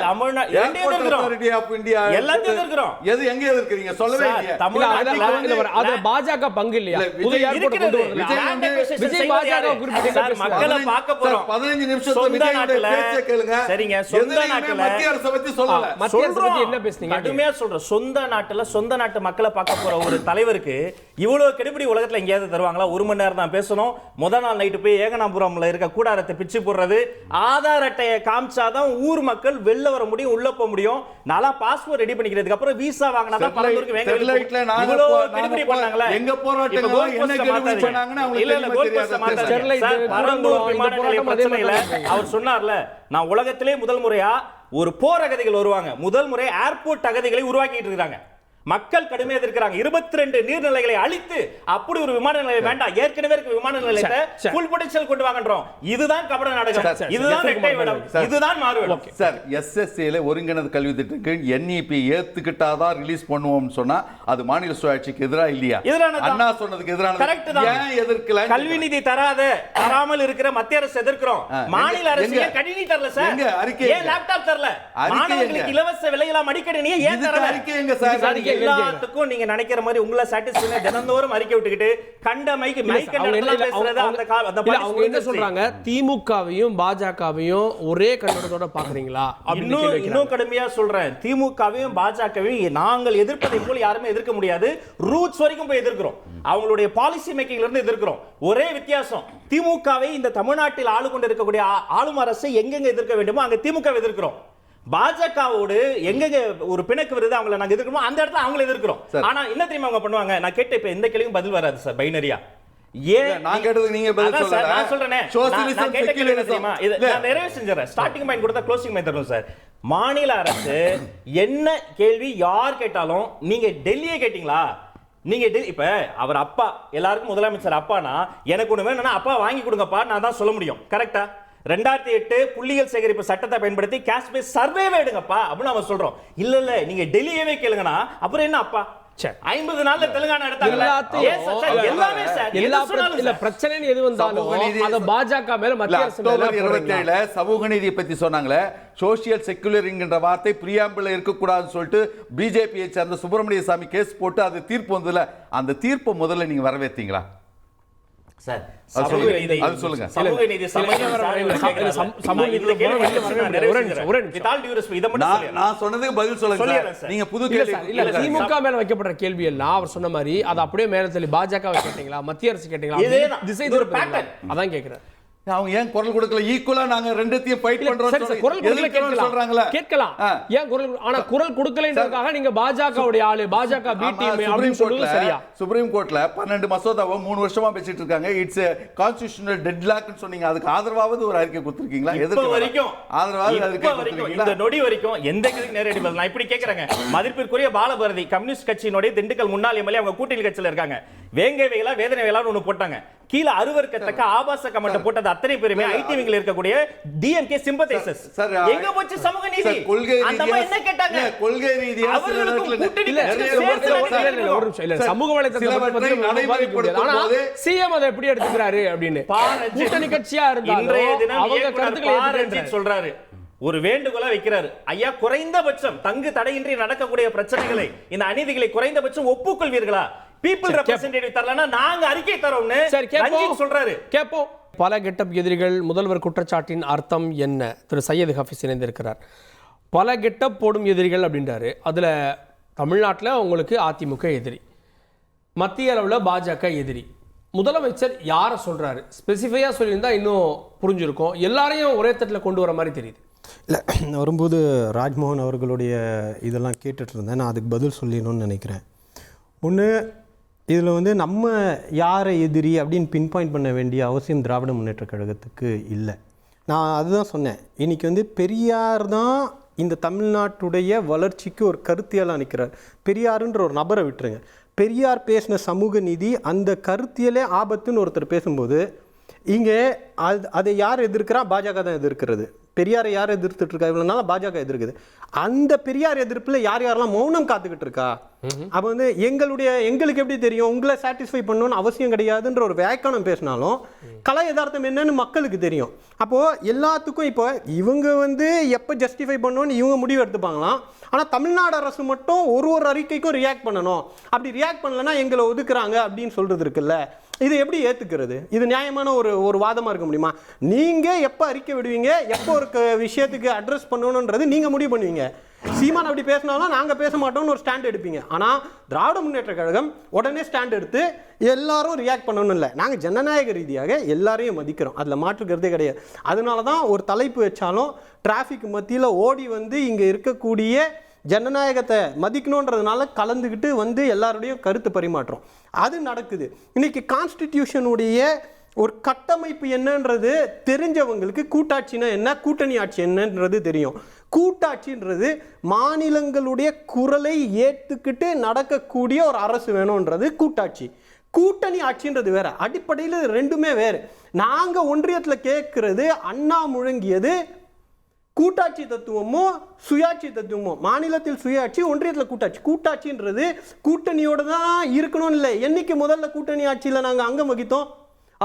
எல்லாத்தையும் எதிர்க்கிறோம். எது எங்க எதிர்க்கிறீங்க சொல்லவே இல்லையா? அதுல பாஜக பங்கு இல்லையா? புது ஏர்போர்ட் கொண்டு வரல விஜய் பாஜக குறிப்பிட்ட மக்களை பார்க்க போறோம். 15 நிமிஷத்துல விஜய் பேச்ச கேளுங்க. சரிங்க, சொந்த நாட்டுல மத்திய அரசை பத்தி சொல்லல. மத்திய அரசை பத்தி என்ன பேசுனீங்க? கடுமையா சொல்றேன். சொந்த நாட்டுல சொந்த நாட்டு மக்களை பார்க்க போற ஒரு தலைவருக்கு இவ்வளவு கெடுபிடி உலகத்துல எங்கேயாவது தருவாங்களா? 1 மணி நேரம் தான் பேசணும். முதல் நாள் நைட்டு போய் ஏகனாபுரம்ல இருக்க கூடாரத்தை பிச்சு போடுறது, ஆதார் அட்டையை காமிச்சாதான் ஊர் மக்கள் வெளில வர முடியும், உள்ள போக முடியும். நாளா பாஸ்போர்ட் ரெடி பண்ணிக்கிறதுக்கு அப்புறம் வீசா வாங்கினாதான் பரந்தூருக்கு வேங்க. இவ்வளவு கெடுபிடி பண்ணாங்களே. எங்க போராட்டங்களோ என்ன கெடுபிடி பண்ணாங்கன்னு அவங்களுக்கு தெரியாது. பரந்தூர் விமான நிலைய பிரச்சனையில அவர் சொன்னார்ல, நான் உலகத்திலே முதல் முறையா ஒரு போர் அகதிகள் வருவாங்க, முதல் முறை ஏர்போர்ட் அகதிகளை உருவாக்கிட்டு இருக்காங்க. மக்கள் கடுமையாக இருக்கிறாங்க. 22 நீர்நிலைகளை அழித்து அப்படி ஒரு விமான நிலையம் வேண்டாம், ஏற்கனவே இருக்க விமான நிலையத்தை ஃபுல் பொட்டன்ஷியல் கொண்டு வாங்கன்றோம். இதுதான் கபட நாடகம், இதுதான் ரெட்டை வேடம், இதுதான் மாறுவேடம். சார் எஸ்எஸ்ஏல ஒருங்கிணைந்த கல்வி திட்டத்துக்கு என்இபி ஏத்துக்கிட்டாதான் ரிலீஸ் பண்ணுவோம்னு சொன்னா அது மாநில சுயாட்சிக்கு எதிரா இல்லையா? அண்ணா சொன்னதுக்கு எதிரான. கரெக்ட் தான். ஏன் எதிர்க்கல? கல்வி நிதி தராமல் இருக்கிற மத்திய அரசு எதிர்க்கிறோம். மாநில அரசு ஏன் கணினி தரல சார்? ஏன் லேப்டாப் தரல? மாணவர்களுக்கு இலவச விலையில்லா மடிக்கணினியை ஏன் தரல? அறிக்கைங்க சார். எல்லாத்துக்கும் நீங்க நினைக்கிற மாதிரி உங்களை சாட்டிஸ்ஃபை தினந்தோறும் அறிக்கை விட்டுக்கிட்டு கண்ட மைக் பேசுறது அவங்க என்ன சொல்றாங்க, திமுகவையும் பாஜகவையும் ஒரே கண்ணோட்டத்தோட பாக்குறீங்களா? இன்னும் கடுமையா சொல்றேன், திமுகவையும் பாஜகவையும் நாங்கள் எதிர்ப்பதை போல யாருமே எதிர்க்க முடியாது. ரூட்ஸ் வரைக்கும் போய் எதிர்க்கிறோம், அவங்களுடைய பாலிசி மேக்கிங்ல இருந்து எதிர்க்கிறோம். ஒரே வித்தியாசம், திமுகவை இந்த தமிழ்நாட்டில் ஆளு கொண்டு இருக்கக்கூடிய ஆளும் அரசை எங்கெங்க எதிர்க்க வேண்டுமோ அங்க திமுக எதிர்க்கிறோம். பாஜகவோடு எங்க ஒரு பிணக்கு வருது அவங்களை நாங்க எதிர்க்கிறோம், அந்த இடத்துல அவங்களை எதிர்க்கிறோம். ஆனா என்ன தெரியுமா அவங்க பண்ணுவாங்க? நான் கேட்ட இப்ப எந்த கேள்வியும் பதில் வராது சார், பைனரியா. ஏன் நான் கேட்டதுக்கு நீங்க பதில் சொல்லல. நான் சொல்றேனே, நான் கேட்ட கேள்வி தெரியுமா? இத நான் நிறைய செஞ்சறேன். ஸ்டார்டிங் பாயிண்ட் கொடுத்தா க்ளோசிங் பாயிண்ட் தரணும் சார். மாநில அரசு என்ன கேள்வி யார் கேட்டாலும் நீங்க டெல்லியே கேட்டீங்களா? நீங்க இப்ப அவர் அப்பா எல்லாருக்கும் முதலமைச்சர் அப்பானா எனக்கு ஒண்ணு வேணும்னா அப்பா வாங்கி கொடுங்கப்பா நான் தான் சொல்ல முடியும். கரெக்டா? 2008 புள்ளியியல் சேகரிப்பு சட்டத்தை பயன்படுத்தி கேஷ் பேஸ் சர்வே எடுங்கப்பா அப்படின்னு நம்ம சொல்றோம். இல்ல நீங்க டெல்லியவே கேளுங்கனா அப்புறம் என்ன அப்பா? 50 நாள்ல தெலுங்கானா எடுத்தாங்க. பிரச்சனை எது வந்தாலும் அத பாஜக மேல மத்திய அரசு அக்டோபர் 27 சமூக நீதியை பத்தி சொன்னாங்களே, சோசியல் செக்குலரிங்கிற வார்த்தை பிரியாம்பிள் இருக்கக்கூடாதுன்னு சொல்லிட்டு பிஜேபியை சேர்ந்த சுப்பிரமணிய சாமி கேஸ் போட்டு அது தீர்ப்பு வந்ததுல, அந்த தீர்ப்பை முதல்ல நீங்க வரவேற்றீங்களா சார்? அது சொல்லுங்க. நான் சொன்னதுக்கு பதில் சொல்லுங்க. நீங்க புது கேள்வி இல்ல, திமுக மேல வைக்கப்படுற கேள்வி எல்லாம் அவர் சொன்ன மாதிரி அது அப்படியே மேல தள்ளி பாஜக கேட்டீங்களா, மத்திய அரசு கேட்டீங்களா, திசை திருப்ப அதான் கேக்குறேன். அவங்க ஏன் குரல் கொடுக்கல? ஈக்குவலா நாங்க ரெண்டுத்தையும் ஃபைட் பண்றோம் சொல்றாங்களா? கேட்கலாம். ஏன் குரல்? ஆனா குரல் கொடுக்கலைன்றதுக்காக நீங்க பாஜகவுடைய ஆளு, பாஜக பி டீம் அப்படின்னு சொல்றது சரியா? சுப்ரீம் கோர்ட்ல 12 மசோதாவை 3 வருஷமா பேசிட்டு இருக்காங்க. இட்ஸ் கான்ஸ்டிடியூஷனல் டெட்லாக்னு சொன்னீங்க. அதுக்கு ஆதரவாவது ஒரு அறிக்கை கொடுத்திருக்கீங்களா? எதுக்கு வரைக்கும் ஆதரவாவது அறிக்கை கொடுத்திருக்கீங்களா? இந்த நொடி வரைக்கும் எந்த கேள்விக்கு நேரடி பதில் நான் இப்படி கேக்குறேங்க. மதிப்பிற்குரிய பாலபாரதி கம்யூனிஸ்ட் கட்சியினுடைய திண்டுக்கல் முன்னாள் எம்எல்ஏ, அவங்க கூட்டணி கட்சியில இருக்காங்க. வேங்கை வேலா வேதனை வேலான்னு ஒண்ணு போட்டாங்க. கீழ அருவருக்கத்தக்க ஆபாச கமெண்ட் போட்டது அத்தனை பேருமே ஐடி விங்ல இருக்கக்கூடிய டிஎம்கே சிம்பத்தைசர்ஸ். எங்க போச்சு சமூக நீதி? அந்த அம்மா என்ன கேட்டாங்க? கொள்கை ரீதியா சமூக வலைத்தளத்துல சிஎம் அதை எப்படி எடுத்துக்கிறாரு அப்படின்னு கூட்டணி கட்சியா இருந்தாலும் அவங்க கருத்துக்களை சொல்றாரு. ஒரு வேண்டுகோளை வைக்கிறாரு. ஐயா, குறைந்தபட்சம் தங்கு தடையின்றி நடக்கக்கூடிய பிரச்சனைகளை, இந்த அநீதிகளை குறைந்தபட்சம் ஒப்புக்கொள்வீர்களா? பீப்பிள் ரெப்ரசன்டேட்டிவ் தரலனா நாங்க அறிக்கை தரோம்னு ரஞ்சித் சொல்றாரு. கேப்போம். பல கெட்டப் எதிரிகள் முதல்வர் குற்றச்சாட்டின் அர்த்தம் என்ன? திரு சையது ஹஃபீஸ் இணைந்திருக்கிறார். பல கெட்டப் போடும் எதிரிகள் அப்படின்றாரு. அதுல தமிழ்நாட்டில் உங்களுக்கு அதிமுக எதிரி, மத்திய அளவில் பாஜக எதிரி. முதலமைச்சர் யாரை சொல்றாரு? ஸ்பெசிஃபையா சொல்லியிருந்தா இன்னும் புரிஞ்சிருக்கும். எல்லாரையும் ஒரே தட்டில் கொண்டு வர மாதிரி தெரியுது. இல்லை, வரும்போது ராஜ்மோகன் அவர்களுடைய இதெல்லாம் கேட்டுட்டு இருந்தேன். நான் அதுக்கு பதில் சொல்லிடணும்னு நினைக்கிறேன். ஒன்று, இதில் நம்ம யாரை எதிரி அப்படின்னு பின் பாயிண்ட் பண்ண வேண்டிய அவசியம் திராவிட முன்னேற்ற கழகத்துக்கு இல்லை. நான் அதுதான் சொன்னேன். இன்றைக்கி பெரியார் தான் இந்த தமிழ்நாட்டுடைய வளர்ச்சிக்கு ஒரு கருத்தியலாக நிற்கிறார். பெரியாருன்ற ஒரு நபரை விட்டுருங்க. பெரியார் பேசின சமூக நீதி, அந்த கருத்தியலே ஆபத்துன்னு ஒருத்தர் பேசும்போது இங்கே அதை யார் எதிர்க்கிறா? பாஜக தான் எதிர்க்கிறது. பெரியாரை யார் எதிர்த்துட்டு இருக்கா? இவ்வளோ நாளாக பாஜக எதிர்க்குது. அந்த பெரியார் எதிர்ப்பில் யார் யாரெல்லாம் மௌனம் காத்துக்கிட்டு இருக்கா? அப்போ எங்களுக்கு எப்படி தெரியும்? உங்களை சாட்டிஸ்ஃபை பண்ணணும்னு அவசியம் கிடையாதுன்ற ஒரு வியாக்கியானம் பேசினாலும் கலை யதார்த்தம் என்னன்னு மக்களுக்கு தெரியும். அப்போது எல்லாத்துக்கும் இப்போ இவங்க எப்போ ஜஸ்டிஃபை பண்ணணும்னு இவங்க முடிவு எடுத்துப்பாங்களாம். ஆனால் தமிழ்நாடு அரசு மட்டும் ஒரு அறிக்கைக்கும் ரியாக்ட் பண்ணணும். அப்படி ரியாக்ட் பண்ணலன்னா எங்களை ஒதுக்குறாங்க அப்படின்னு சொல்கிறது இருக்குல்ல, இது எப்படி ஏற்றுக்கிறது? இது நியாயமான ஒரு வாதமாக இருக்க முடியுமா? நீங்கள் எப்போ அறிக்கை விடுவீங்க, எப்போ ஒரு விஷயத்துக்கு அட்ரஸ் பண்ணணுன்றது நீங்கள் முடிவு பண்ணுவீங்க. சீமான் அப்படி பேசினாலும் நாங்கள் பேச மாட்டோம்னு ஒரு ஸ்டாண்ட் எடுப்பீங்க. ஆனால் திராவிட முன்னேற்ற கழகம் உடனே ஸ்டாண்ட் எடுத்து எல்லாரும் ரியாக்ட் பண்ணணும் இல்லை. நாங்கள் ஜனநாயக ரீதியாக எல்லாரையும் மதிக்கிறோம், அதில் மாற்றுக்கிறதே கிடையாது. அதனால தான் ஒரு தலைப்பு வச்சாலும் டிராஃபிக் மத்தியில் ஓடி இங்கே இருக்கக்கூடிய ஜனநாயகத்தை மதிக்கணுன்றதுனால கலந்துக்கிட்டு எல்லாருடையும் கருத்து பரிமாற்றம் அது நடக்குது. இன்னைக்கு கான்ஸ்டிடியூஷனுடைய ஒரு கட்டமைப்பு என்னன்றது தெரிஞ்சவங்களுக்கு கூட்டாட்சினா என்ன, கூட்டணி ஆட்சி என்னன்றது தெரியும். கூட்டாட்சின்றது மாநிலங்களுடைய குரலை ஏற்றுக்கிட்டு நடக்கக்கூடிய ஒரு அரசு வேணும்ன்றது கூட்டாட்சி. கூட்டணி ஆட்சின்றது வேற. அடிப்படையில் ரெண்டுமே வேறு. நாங்கள் ஒன்றியத்தில் கேட்கறது அண்ணா முழங்கியது கூட்டாட்சி தத்துவமோ சுயாட்சி தத்துவமோ. மாநிலத்தில் சுயாட்சி, ஒன்றியத்தில் கூட்டாட்சி. கூட்டாட்சின்றது கூட்டணியோடு தான் இருக்கணும்னு இல்லை. என்னைக்கு முதல்ல கூட்டணி ஆட்சியில் நாங்கள் அங்கம் வகித்தோம்?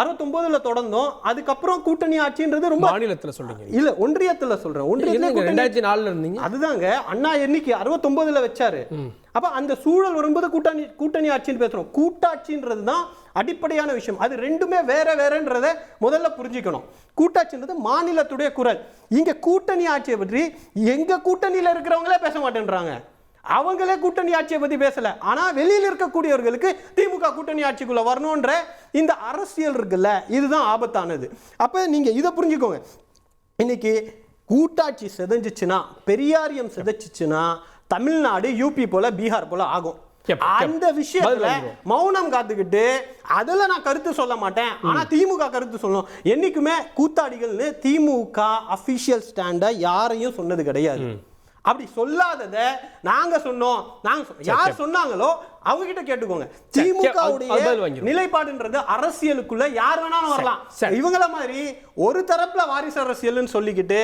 69ல தொடர்ந்தோம். அதுக்கப்புறம் கூட்டணி ஆட்சின்றது ரொம்ப மாநிலத்தில் சொல்றீங்க இல்ல, ஒன்றியத்துல சொல்றேன். ஒன்றியத்துல 2004ல இருந்தீங்க. அதுதாங்க அண்ணா என்னைக்கு 69ல வச்சாரு. அப்ப அந்த சூழல் வரும்போது கூட்டணி ஆட்சின்னு பேசுறோம். கூட்டாட்சின்றது தான் அடிப்படையான விஷயம். அது ரெண்டுமே வேற வேறன்றத முதல்ல புரிஞ்சுக்கணும். கூட்டாட்சின்றது மாநிலத்துடைய குரல். இங்க கூட்டணி ஆட்சியை பற்றி எங்க கூட்டணியில இருக்கிறவங்களே பேச மாட்டேன்றாங்க. அவங்களே கூட்டணி ஆட்சியை பத்தி பேசல. ஆனா வெளியில் இருக்கக்கூடியவர்களுக்கு திமுக கூட்டணி ஆட்சிக்குள்ள வரணும்ன்ற இந்த அரசியல் இருக்குல்ல, இதுதான் ஆபத்தானது. அப்ப நீங்க இதை புரிஞ்சுக்கோங்க. இன்னைக்கு கூட்டாட்சி சிதைஞ்சிச்சுன்னா, பெரியாரியம் சிதைச்சிச்சுன்னா தமிழ்நாடு யூபி போல பீகார் போல ஆகும். அந்த விஷயத்துல மௌனம் காத்துக்கிட்டு அதுல நான் கருத்து சொல்ல மாட்டேன், ஆனா திமுக கருத்து சொல்லணும். என்னைக்குமே கூத்தாடிகள்னு திமுக அபிஷியல் ஸ்டாண்ட யாரையும் சொன்னது கிடையாது. அப்படி சொல்லாதத நாங்க சொன்னோம், யார் சொன்னாங்களோ அவங்க கிட்ட கேட்டுக்கோங்க. திமுகவுடைய நிலைப்பாடுன்றது அரசியலுக்குள்ள யார் வேணாலும் வரலாம். இவங்கள மாதிரி ஒரு தரப்புல வாரிசு அரசியல்னு சொல்லிக்கிட்டு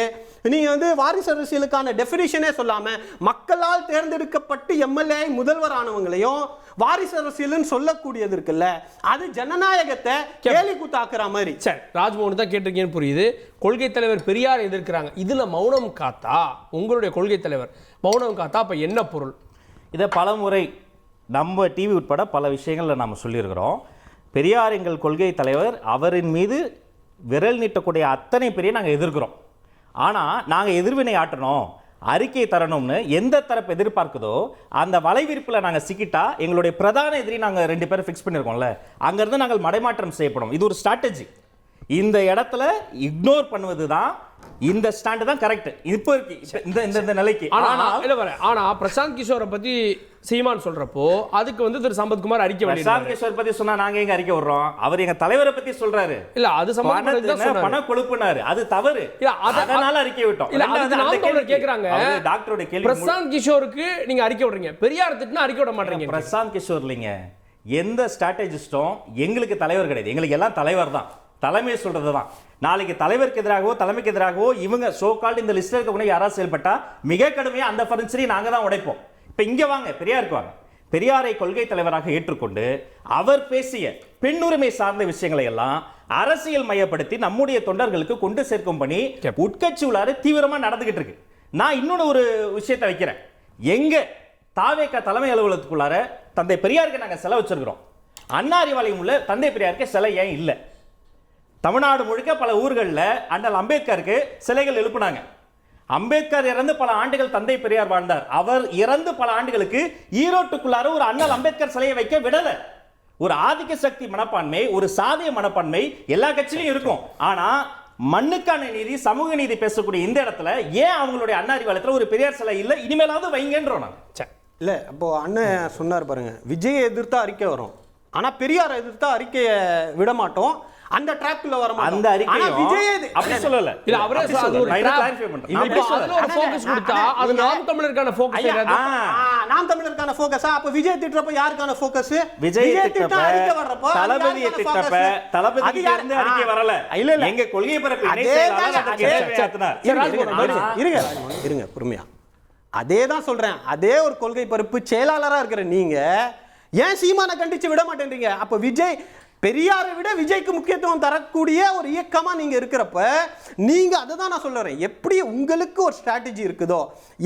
நீங்க வந்து வாரிசு அரசியலுக்கான டெஃபினிஷனே சொல்லாம மக்களால் தேர்ந்தெடுக்கப்பட்டு எம்எல்ஏ முதல்வர் ஆனவங்களையும் வாரிசு அரசியல்னு சொல்லக்கூடியது இருக்குல்ல, அது ஜனநாயகத்தை கேலி கூத்தாக்குற மாதிரி. சரி, ராஜ்மோகன் தான் கேட்டிருக்கீங்கன்னு புரியுது. கொள்கை தலைவர் பெரியார் எதிர்க்கிறாங்க, இதுல மௌனம் காத்தா உங்களுடைய கொள்கை தலைவர் மௌனம் காத்தா அப்ப என்ன பொருள்? இதை பலமுறை நம்ம டிவி உட்பட பல விஷயங்களில் நாம் சொல்லியிருக்கிறோம். பெரியார் எங்கள் கொள்கை தலைவர், அவரின் மீது விரல் நீட்டக்கூடிய அத்தனை பேரையும் நாங்கள் எதிர்க்கிறோம். ஆனால் நாங்கள் எதிர்வினை ஆற்றணும், அறிக்கை தரணும்னு எந்த தரப்பு எதிர்பார்க்குதோ அந்த வலைவிரிப்பில் நாங்கள் சிக்கிட்டா எங்களுடைய பிரதான எதிரி நாங்கள் 2 பேரை ஃபிக்ஸ் பண்ணியிருக்கோம்ல, அங்கேருந்து நாங்கள் மடைமாற்றம் செய்யப்படும். இது ஒரு ஸ்ட்ராட்டஜி. இந்த இடத்துல இக்னோர் பண்ணுவது தான், இந்த ஸ்டாண்ட் தான் கரெக்ட் இப்போ இருக்கு இந்த நிலைக்கு. ஆனா பிரசாந்த் கிஷோரை பத்தி சீமான் சொல்றப்போ அதுக்கு வந்து திரு சம்பத்குமார் அறிக்கை பிரசாந்த் கிஷோர் பத்தி சொன்னா நாங்க எங்க அறிக்கை விடுறோம்? அவர் எங்க தலைவரை பத்தி சொல்றாரு. இல்ல அது பண கொழுப்புனாரு, அது தவறு. அதனால அறிக்கை விட்டோம். கேக்குறாங்க டாக்டரோட கேள்வி. பிரசாந்த் கிஷோருக்கு நீங்க அறிக்கை விடுறீங்க, பெரியார் திட்டினா அறிக்கை விட மாட்டீங்க. பிரசாந்த் கிஷோர் இல்லைங்க, எந்த ஸ்ட்ராட்டஜிஸ்டும் எங்களுக்கு தலைவர் கிடையாது. எங்களுக்கு எல்லாம் தலைவர் தான், தலைமை சொல்றது தான். நாளைக்கு தலைவருக்கு எதிராகவோ தலைமைக்கு எதிராகவோ இவங்க சோ கால்டு இந்த லிஸ்ட்ல இருக்கக்கூடிய யாராவது செயல்பட்டா மிக கடுமையா அந்த பரிசரி நாங்க தான் உடைப்போம். இப்ப இங்க வாங்க, பெரியாருக்கு வாங்க. பெரியாரை கொள்கை தலைவராக ஏற்றுக்கொண்டு அவர் பேசிய பெண்ணுரிமை சார்ந்த விஷயங்களை எல்லாம் அரசியல் மையப்படுத்தி நம்முடைய தொண்டர்களுக்கு கொண்டு சேர்க்கும் பணி உட்கட்சி உள்ளார தீவிரமா நடந்துகிட்டு இருக்கு. நான் இன்னொன்னு ஒரு விஷயத்தை வைக்கிறேன். எங்க தாவேக தலைமை அலுவலகத்துக்குள்ளார தந்தை பெரியாருக்கு நாங்க சிலை வச்சிருக்கிறோம், அண்ணா அறிவாலயம் உள்ள தந்தை பெரியாருக்கு சிலை ஏன் இல்லை? தமிழ்நாடு முழுக்க பல ஊர்களில் அண்ணல் அம்பேத்கருக்கு சிலைகள் எழுப்புனாங்க. அம்பேத்கர் இறந்து பல ஆண்டுகள் தந்தை பெரியார் வாழ்ந்தார். அவர் இறந்து பல ஆண்டுகளுக்கு ஈரோட்டுக்குள்ளார ஒரு அண்ணல் அம்பேத்கர் சிலையை வைக்க விடல. ஒரு ஆதிக்க சக்தி மனப்பான்மை, ஒரு சாதிய மனப்பான்மை எல்லா கட்சியிலும் இருக்கும். ஆனா மண்ணுக்கான நீதி, சமூக நீதி பேசக்கூடிய இந்த இடத்துல ஏன் அவங்களுடைய அண்ணா அறிவாலயத்தில் ஒரு பெரியார் சிலை இல்லை? இனிமேலாவது வைங்கன்றோம். இல்ல அப்போ அண்ணன் சொன்னார் பாருங்க, விஜயை எதிர்த்தா அறிக்கை வரும், ஆனா பெரியாரை எதிர்த்தா அறிக்கையை விட மாட்டோம். அந்த ட்ராப்ல வர மாட்டோம். அந்த அறிக்கை விஜய் அப்படி சொல்லல. இல்ல அவரே அது ஒரு கிளாரிஃபை பண்றாரு. இப்போ அதுல ஒரு ஃபோக்கஸ் கொடுத்தா அது நாம் தமிழருக்கான ஃபோக்கஸ் ஏறாது. நாம் தமிழருக்கான ஃபோக்கஸா? அப்ப விஜய் திட்டறப்ப யாருக்கான ஃபோக்கஸ்? விஜய் திட்டப்ப அறிக்கை வர்றப்ப தளபதியை திட்டப்ப தளபதிக்கு இருந்து அறிக்கை வரல. இல்ல இல்ல, எங்க கொள்கை பரப்பு இணை செயலாளர் அதுக்கு கேள்வியாத்துனார். இருங்க பொறுமையா. அதே தான் சொல்றேன். அதே ஒரு கொள்கை பரப்பு செயலாளரா இருக்கிற நீங்க ஏன் சீமானை கண்டிச்சு விட மாட்டேன்றீங்க? அப்ப விஜய் பெரியாரை விட விஜய்க்கு முக்கியத்துவம் தரக்கூடிய ஒரு இயக்கமா நீங்க இருக்கிறப்ப நீங்க அதை தான் நான் சொல்றேன். எப்படி உங்களுக்கு ஒரு ஸ்ட்ராட்டஜி இருக்குதோ,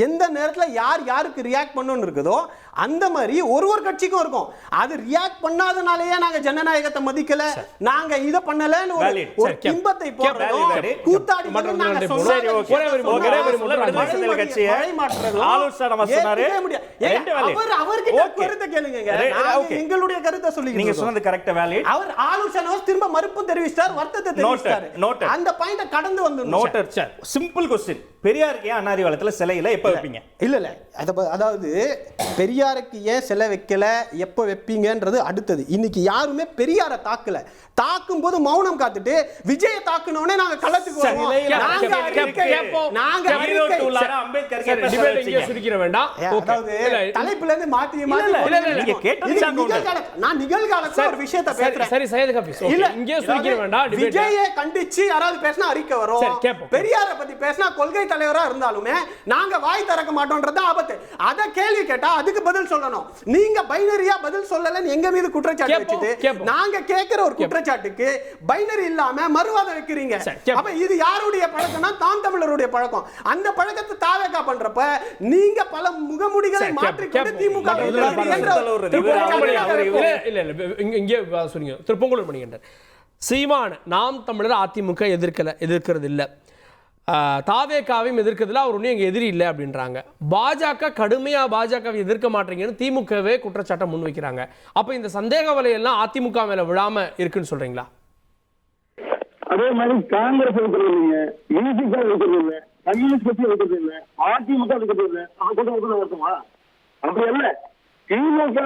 எந்த நேரத்தில் யார் யாருக்கு ரியாக்ட் பண்ணணும்னு இருக்குதோ அந்த மாதிரி ஒரு கட்சிக்கும் இருக்கும். அது ரியாக்ட் பண்ணாதனாலேயே நாங்க ஜனநாயகத்தை மதிக்கல, நாங்க இதை பண்ணலன்னு ஒரு பிம்பத்தை போடுறோம். கூத்தாடி எங்களுடைய கருத்தை சொல்லி நீங்க சொன்னது கரெக்ட் வேலிட். அவர் ஆலோசனை திரும்ப மறுப்பு தெரிவிச்சார், வருத்தத்தை தெரிவித்தார். அந்த பாயிண்ட கடந்து வந்து நோட்டட் சார். சிம்பிள் क्वेश्चन, பெரியாருக்கு ஏன் அண்ணா அறிவாலயத்துல சிலையில எப்ப வைப்பீங்க? இல்ல இல்ல, அதாவது பெரியாருக்கு ஏன் சிலை வைக்கல, எப்ப வைப்பீங்கன்றது அடுத்தது. இன்னைக்கு யாருமே பெரியாரை தாக்கல. தாக்கும் போது மௌனம் காத்துட்டு விஜய தாக்குனோனே நாங்க களத்துக்கு வருவோம். தலைப்புல இருந்து மாத்தி நீங்க கேட்டது நான் நிகழ்காலத்துல ஒரு விஷயத்தை பேசுறேன். சரி சையத் ஹபீஸ், இங்கே சுரிக்கிற வேண்டாம். விஜயை கண்டிச்சு யாராவது பேசினா அறிக்கை வரும், பெரியாரை பத்தி பேசினா கொள்கை தலைவரா இருந்தாலுமே நாங்க வாய் திறக்க மாட்டோம்ன்றது ஆபத்து. அத கேள்வி கேட்டா அதுக்கு பதில் சொல்லணும். நீங்க பைனரியா பதில் சொல்லலன்னு எங்க மீது குற்றச்சாட்டு வச்சுட்டு நாங்க கேட்கிற ஒரு குற்றச்சாட்டுக்கு பைனரி இல்லாம மறுவாதம் வைக்கிறீங்க. அப்ப இது யாருடைய பழக்கம்னா தாம் தமிழருடைய பழக்கம். அந்த பழக்கத்தை தாவேகா பண்றப்ப நீங்க பல முகமுடிகளை மாற்றிக்கொண்டு திமுக திருப்பங்கூர் மணிகண்டன் சீமான் நாம் தமிழர் அதிமுக எதிர்க்கிறது இல்ல, தாவேகாவையும் எதிர்க்கிறதுல அவர் ஒன்றும் எங்க எதிரி இல்லை அப்படின்றாங்க. பாஜக கடுமையா பாஜகவை எதிர்க்க மாட்டீங்கன்னு திமுகவே குற்றச்சாட்டை முன்வைக்கிறாங்க. அப்ப இந்த சந்தேக வலையெல்லாம் அதிமுக மேல விழாம இருக்குன்னு சொல்றீங்களா? அதே மாதிரி காங்கிரஸ் இருக்கிறது இல்லைங்க, பிஜேபி இருக்கிறது இல்லை, கம்யூனிஸ்ட் கட்சி இருக்கிறது இல்லை, அதிமுக இருக்கிறது இல்லை. கூட்டம் வருமா? அப்படி அல்ல. திமுக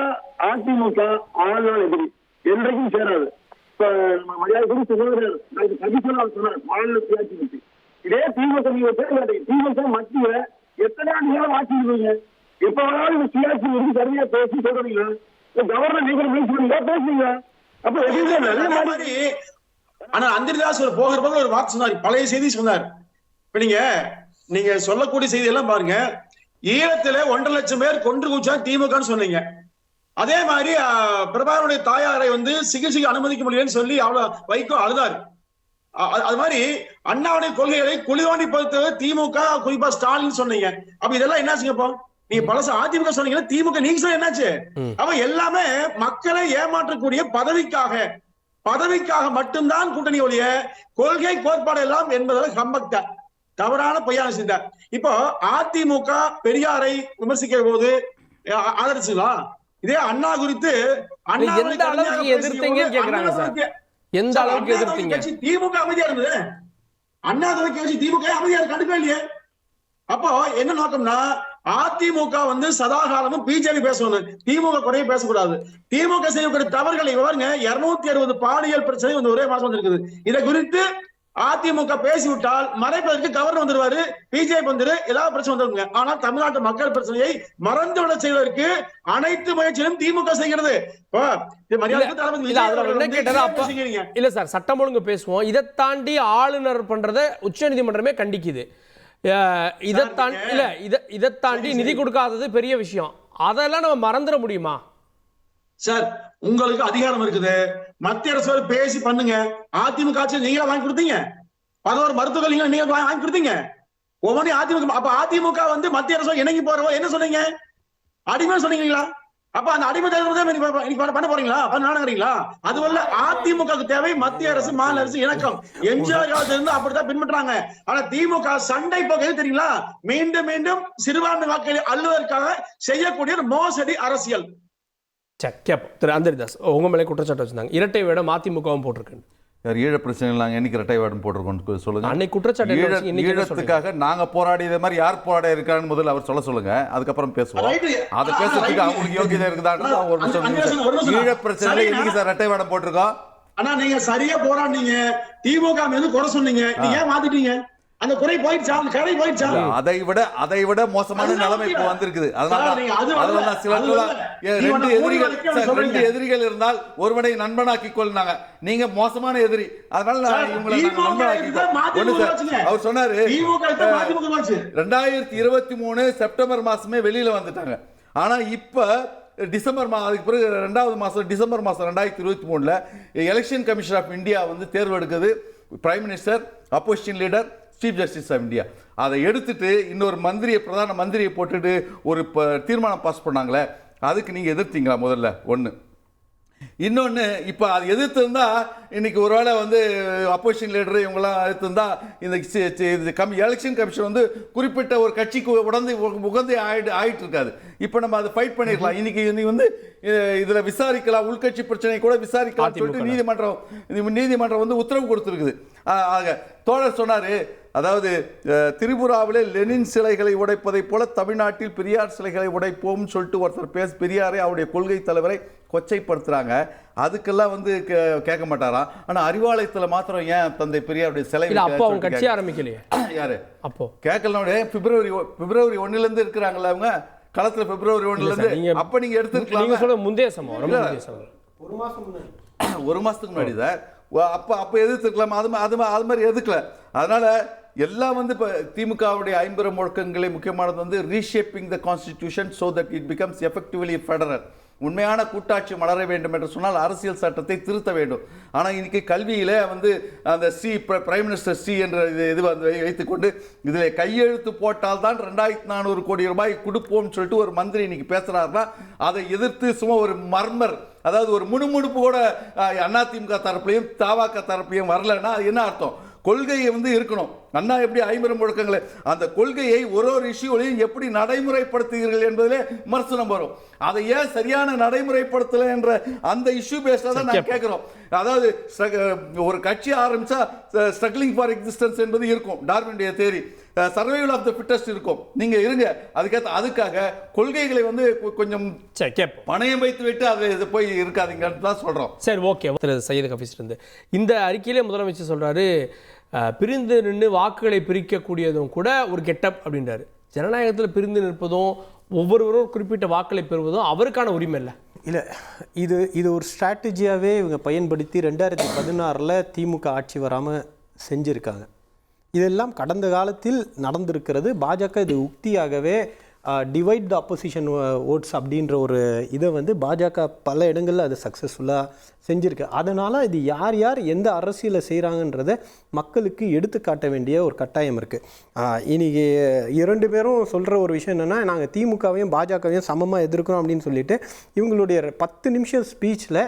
அதிமுக ஆளுநர் எதிரி என்றைக்கும் சேராது. இப்ப நம்ம மரியாதை சொன்னார் மாநில சுயாட்சி பற்றி. இதே திமுக நீங்க பேச மாட்டீங்க. திமுக மத்திய எத்தனை ஆண்டுகளும் ஆட்சி இருந்தீங்க? எப்ப வேணாலும் இந்த சியாசி இருந்து தனியா பேசி சொல்றீங்களா? கவர்னர் நீங்க பேசுறீங்களா? பேசுறீங்க. அப்ப எதுவுமே நிறைய மாதிரி. ஆனா அந்திரிதாஸ் ஒரு போகிற ஒரு வார்த்தை சொன்னார், பழைய செய்தி சொன்னார். இப்ப நீங்க சொல்லக்கூடிய செய்தி எல்லாம் பாருங்க. ஈழத்துல 1.5 லட்சம் பேர் கொன்று குவிச்சா திமுகன்னு சொன்னீங்க. அதே மாதிரி பிரபாகரனுடைய தாயாரை சிகிச்சைக்கு அனுமதிக்க முடியலன்னு சொல்லி அவ்வளவு வைகோ அழுதாரு. அது மாதிரி அண்ணாவுடைய கொள்கைகளை குளிவாண்டி படுத்தது திமுக, குறிப்பா ஸ்டாலின் சொன்னீங்க. அப்ப இதெல்லாம் என்னாச்சுங்க? இப்போ நீங்க பழசு அதிமுக சொன்னீங்க, திமுக நீங்க சொல்ல என்னாச்சு? அப்ப எல்லாமே மக்களை ஏமாற்றக்கூடிய பதவிக்காக மட்டும்தான் கூட்டணி ஒழிய கொள்கை கோட்பாடு எல்லாம் என்பதில் கம்பக்த தவறான பொய்யான சிந்தா. இப்போ அதிமுக பெரியாரை விமர்சிக்கிற போது ஆதரிச்சுங்களா? இதே அண்ணா குறித்து எந்த அளவுக்கு எதிர்த்தீங்க கேக்குறாங்க சார். எந்த அளவுக்கு எதிர்த்தீங்க? திமுக அமைதியா இருந்தது. அண்ணா தொலைக்காட்சி வச்சு திமுக அமைதியா கண்டுக்கவே இல்லையே. அப்போ என்ன நோக்கம்னா, அதிமுக சதாகாலமும் பிஜேபி பேசணும், திமுக குறைய பேசக்கூடாது. திமுக செய்யக்கூடிய தவறுகளை பாருங்க, 260 பாலியல் பிரச்சனை ஒரே மாசம் வந்திருக்குது. இதை குறித்து அதிமுக பேசிவிட்டால் மறைப்பதற்கு கவர்னர் வந்துருவாரு, பிஜேபி ஏதாவது பிரச்சனை வந்துருங்க. ஆனா தமிழ்நாட்டு மக்கள் பிரச்சனையை மறந்துவிட செய்வதற்கு அனைத்து முயற்சியும் திமுக செய்கிறது. இல்ல சார், சட்டம் ஒழுங்கு பேசுவோம். இதை தாண்டி ஆளுநர் பண்றத உச்ச நீதிமன்றமே கண்டிக்குது. இதை தாண்டி நிதி கொடுக்காதது பெரிய விஷயம். அதெல்லாம் நம்ம மறந்துட முடியுமா சார்? உங்களுக்கு அதிகாரம் இருக்குது, மத்திய அரசு பேசி பண்ணுங்க. அதிமுக ஆட்சி நீங்களா வாங்கி கொடுத்தீங்க. 11 மருத்துவர்கள் நீங்க வாங்கி கொடுத்தீங்க. ஒவ்வொன்றையும் அதிமுக. அப்ப அதிமுக மத்திய அரசு இணங்கி போறவோ என்ன சொன்னீங்க? அடிமை சொன்னீங்களா? அப்ப அந்த அடிமை பண்ண போறீங்களா? பண்ணீங்களா? அதுவல்ல, அதிமுக தேவை மத்திய அரசு மாநில அரசு இணக்கம். எம்ஜிஆர் காலத்துல இருந்து அப்படித்தான் பின்பற்றாங்க. ஆனா திமுக சண்டை போக தெரியுங்களா? மீண்டும் மீண்டும் சிறுபான்மை வாக்களை அள்ளுவதற்காக செய்யக்கூடிய மோசடி அரசியல். திரு அந்திரிதாஸ், உங்க மேலே குற்றச்சாட்டு வச்சிருந்தாங்க, இரட்டை வேடம் அதிமுகவும் போட்டிருக்கு. ஈழ பிரச்சனை நாங்கள் என்னைக்கு இரட்டை வேடம் போட்டிருக்கோம் சொல்லுங்க. அன்னைக்கு குற்றச்சாட்டு ஈழத்துக்காக நாங்க போராடியது மாதிரி யார் போராட இருக்கான்னு முதல்ல அவர் சொல்லுங்க, அதுக்கப்புறம் பேசுவோம். அதை பேசுறதுக்கு அவங்களுக்கு யோகியதை இருக்குதான்னு ஒரு நிமிஷம். ஈழ பிரச்சனை என்னைக்கு சார் இரட்டை வேடம் போட்டிருக்கோம்? ஆனா நீங்க சரியா போராடினீங்க, திமுக மீது குறை சொன்னீங்க, நீங்க ஏன் மாத்திட்டீங்க? அந்த குறை போயிடுச்சா? அந்த கடை போயிடுச்சா? அதை விட மோசமான நிலைமை இப்போ வந்திருக்குது. அதனால ரெண்டு எதிரிகள் இருந்தால் ஒருவனை நண்பனாக்கி கொள்ளாங்க. நீங்க மோசமான எதிரி, அதனால இவங்களை நண்பனாக்கி. அவர் சொன்னாரு 2023 செப்டம்பர் மாசமே வெளியில வந்துட்டாங்க. ஆனா இப்ப டிசம்பர் அதுக்கு பிறகு 2வது மாசம் டிசம்பர் மாசம் 2023 எலெக்ஷன் கமிஷன் ஆஃப் இந்தியா தேர்வு எடுக்குது. Prime minister, opposition leader, chief justice of India. அதை எடுத்துட்டு இன்னொரு பிரதான மந்திரியை போட்டுட்டு ஒரு தீர்மானம் பாஸ் பண்ணாங்களே, அதுக்கு நீங்க எதிர்த்தீங்களா? முதல்ல ஒன்று. இன்னொன்று, இப்போ அது எதிர்த்திருந்தா இன்னைக்கு ஒருவேளை அப்போசிஷன் லீடர் இவங்கெல்லாம் எதிர்த்திருந்தா இந்த எலெக்ஷன் கமிஷன் குறிப்பிட்ட ஒரு கட்சிக்கு உகந்து ஆயிட்டு இருக்காது. இப்போ நம்ம அதை ஃபைட் பண்ணிடலாம். இன்னைக்கு இதில் விசாரிக்கலாம், உள்கட்சி பிரச்சனை கூட விசாரிக்கலாம் சொல்லிட்டு நீதிமன்றம் உத்தரவு கொடுத்துருக்குது. ஆக தோழர் சொன்னாரு, அதாவது திரிபுராவிலே லெனின் சிலைகளை உடைப்பதை போல தமிழ்நாட்டில் பெரியார் சிலைகளை உடைப்போம் சொல்லிட்டு ஒருத்தர் பெரியாரை அவருடைய கொள்கை தலைவரை கொச்சைப்படுத்துறாங்க. அதுக்கெல்லாம் கேட்க மாட்டாரா? ஆனா அறிவாலயத்துல மாத்திரம் ஏன் தந்தை பெரியாருடைய சிலை கட்சி ஆரம்பிக்கலையே? யாரு அப்போ கேட்கலாம்? பிப்ரவரி 1 இருக்கிறாங்கல்ல அவங்க களத்துல, பிப்ரவரி 1 அப்ப நீங்க எடுத்துக்கலாம். முந்தைய ஒரு மாசத்துக்கு முன்னாடி தான் அப்ப எதிர்த்துக்கலாம். அது மாதிரி எதுக்கல. அதனால எல்லாம் இப்போ திமுகவுடைய 50 முழக்கங்களே முக்கியமானது reshaping the constitution so that it becomes effectively federal. உண்மையான கூட்டாட்சி மலர வேண்டும் என்று சொன்னால் அரசியல் சட்டத்தை திருத்த வேண்டும். ஆனால் இன்னைக்கு கல்வியில அந்த பிரைம் மினிஸ்டர் சி என்ற இது வைத்துக்கொண்டு இதில் கையெழுத்து போட்டால் தான் 2400 கோடி ரூபாய் கொடுப்போம் சொல்லிட்டு ஒரு மந்திரி இன்னைக்கு பேசுறாருன்னா அதை எதிர்த்து சும்மா ஒரு மர்மர், அதாவது ஒரு முணுமுணுப்பு கூட அதிமுக தரப்புலையும் தவாக தரப்புலையும் வரலன்னா அது என்ன அர்த்தம்? கொள்கையை இருக்கணும். அண்ணா எப்படி 50 முழக்கங்களை, அந்த கொள்கையை ஒரு இஷ்யூலையும் எப்படி நடைமுறைப்படுத்துகிறீர்கள் என்பதிலே விமர்சனம் வரும். அதை ஏன் சரியான நடைமுறைப்படுத்தல என்ற அந்த இஷ்யூ பேஸ்டா தான் நான் கேட்கிறோம். அதாவது ஒரு கட்சி ஆரம்பிச்சா ஸ்ட்ரகிளிங் ஃபார் எக்ஸிஸ்டன்ஸ் என்பது இருக்கும், டார்வினுடைய theory. Survival of the fittest இருக்கும். நீங்க இருங்க, அதுக்காக கொள்கைகளை கொஞ்சம் பணயம் வைத்து விட்டு அதை போய் இருக்காதீங்கன்னு தான் சொல்றோம். சரி, ஓகே. சையது ஹஃபீஸ் இருந்து இந்த அறிக்கையிலே முதலமைச்சர் சொல்றாரு, பிரிந்து நின்று வாக்குகளை பிரிக்கக்கூடியதும் கூட ஒரு கெட்டப் அப்படின்றாரு. ஜனநாயகத்தில் பிரிந்து நிற்பதும் ஒவ்வொருவரும் குறிப்பிட்ட வாக்களை பெறுவதும் அவருக்கான உரிமை இல்லை. இல்லை, இது ஒரு ஸ்ட்ராட்டஜியாகவே இவங்க பயன்படுத்தி 2016 திமுக ஆட்சி வராமல் செஞ்சுருக்காங்க. இதெல்லாம் கடந்த காலத்தில் நடந்திருக்கிறது. பாஜக இது உக்தியாகவே டிவைட் த அப்போசிஷன் ஓட்ஸ் அப்படின்ற ஒரு இதை வந்து பாஜக பல இடங்களில் அது சக்ஸஸ்ஃபுல்லாக செஞ்சுருக்கு. அதனால் இது யார் யார் எந்த அரசியலை செய்கிறாங்கன்றதை மக்களுக்கு எடுத்து காட்ட வேண்டிய ஒரு கட்டாயம் இருக்குது. இன்றைக்கி 2 பேரும் சொல்கிற ஒரு விஷயம் என்னென்னா, நாங்கள் திமுகவையும் பாஜகவையும் சமமாக எதிர்க்கிறோம் அப்படின்னு சொல்லிட்டு இவங்களுடைய 10 நிமிஷம் ஸ்பீச்சில்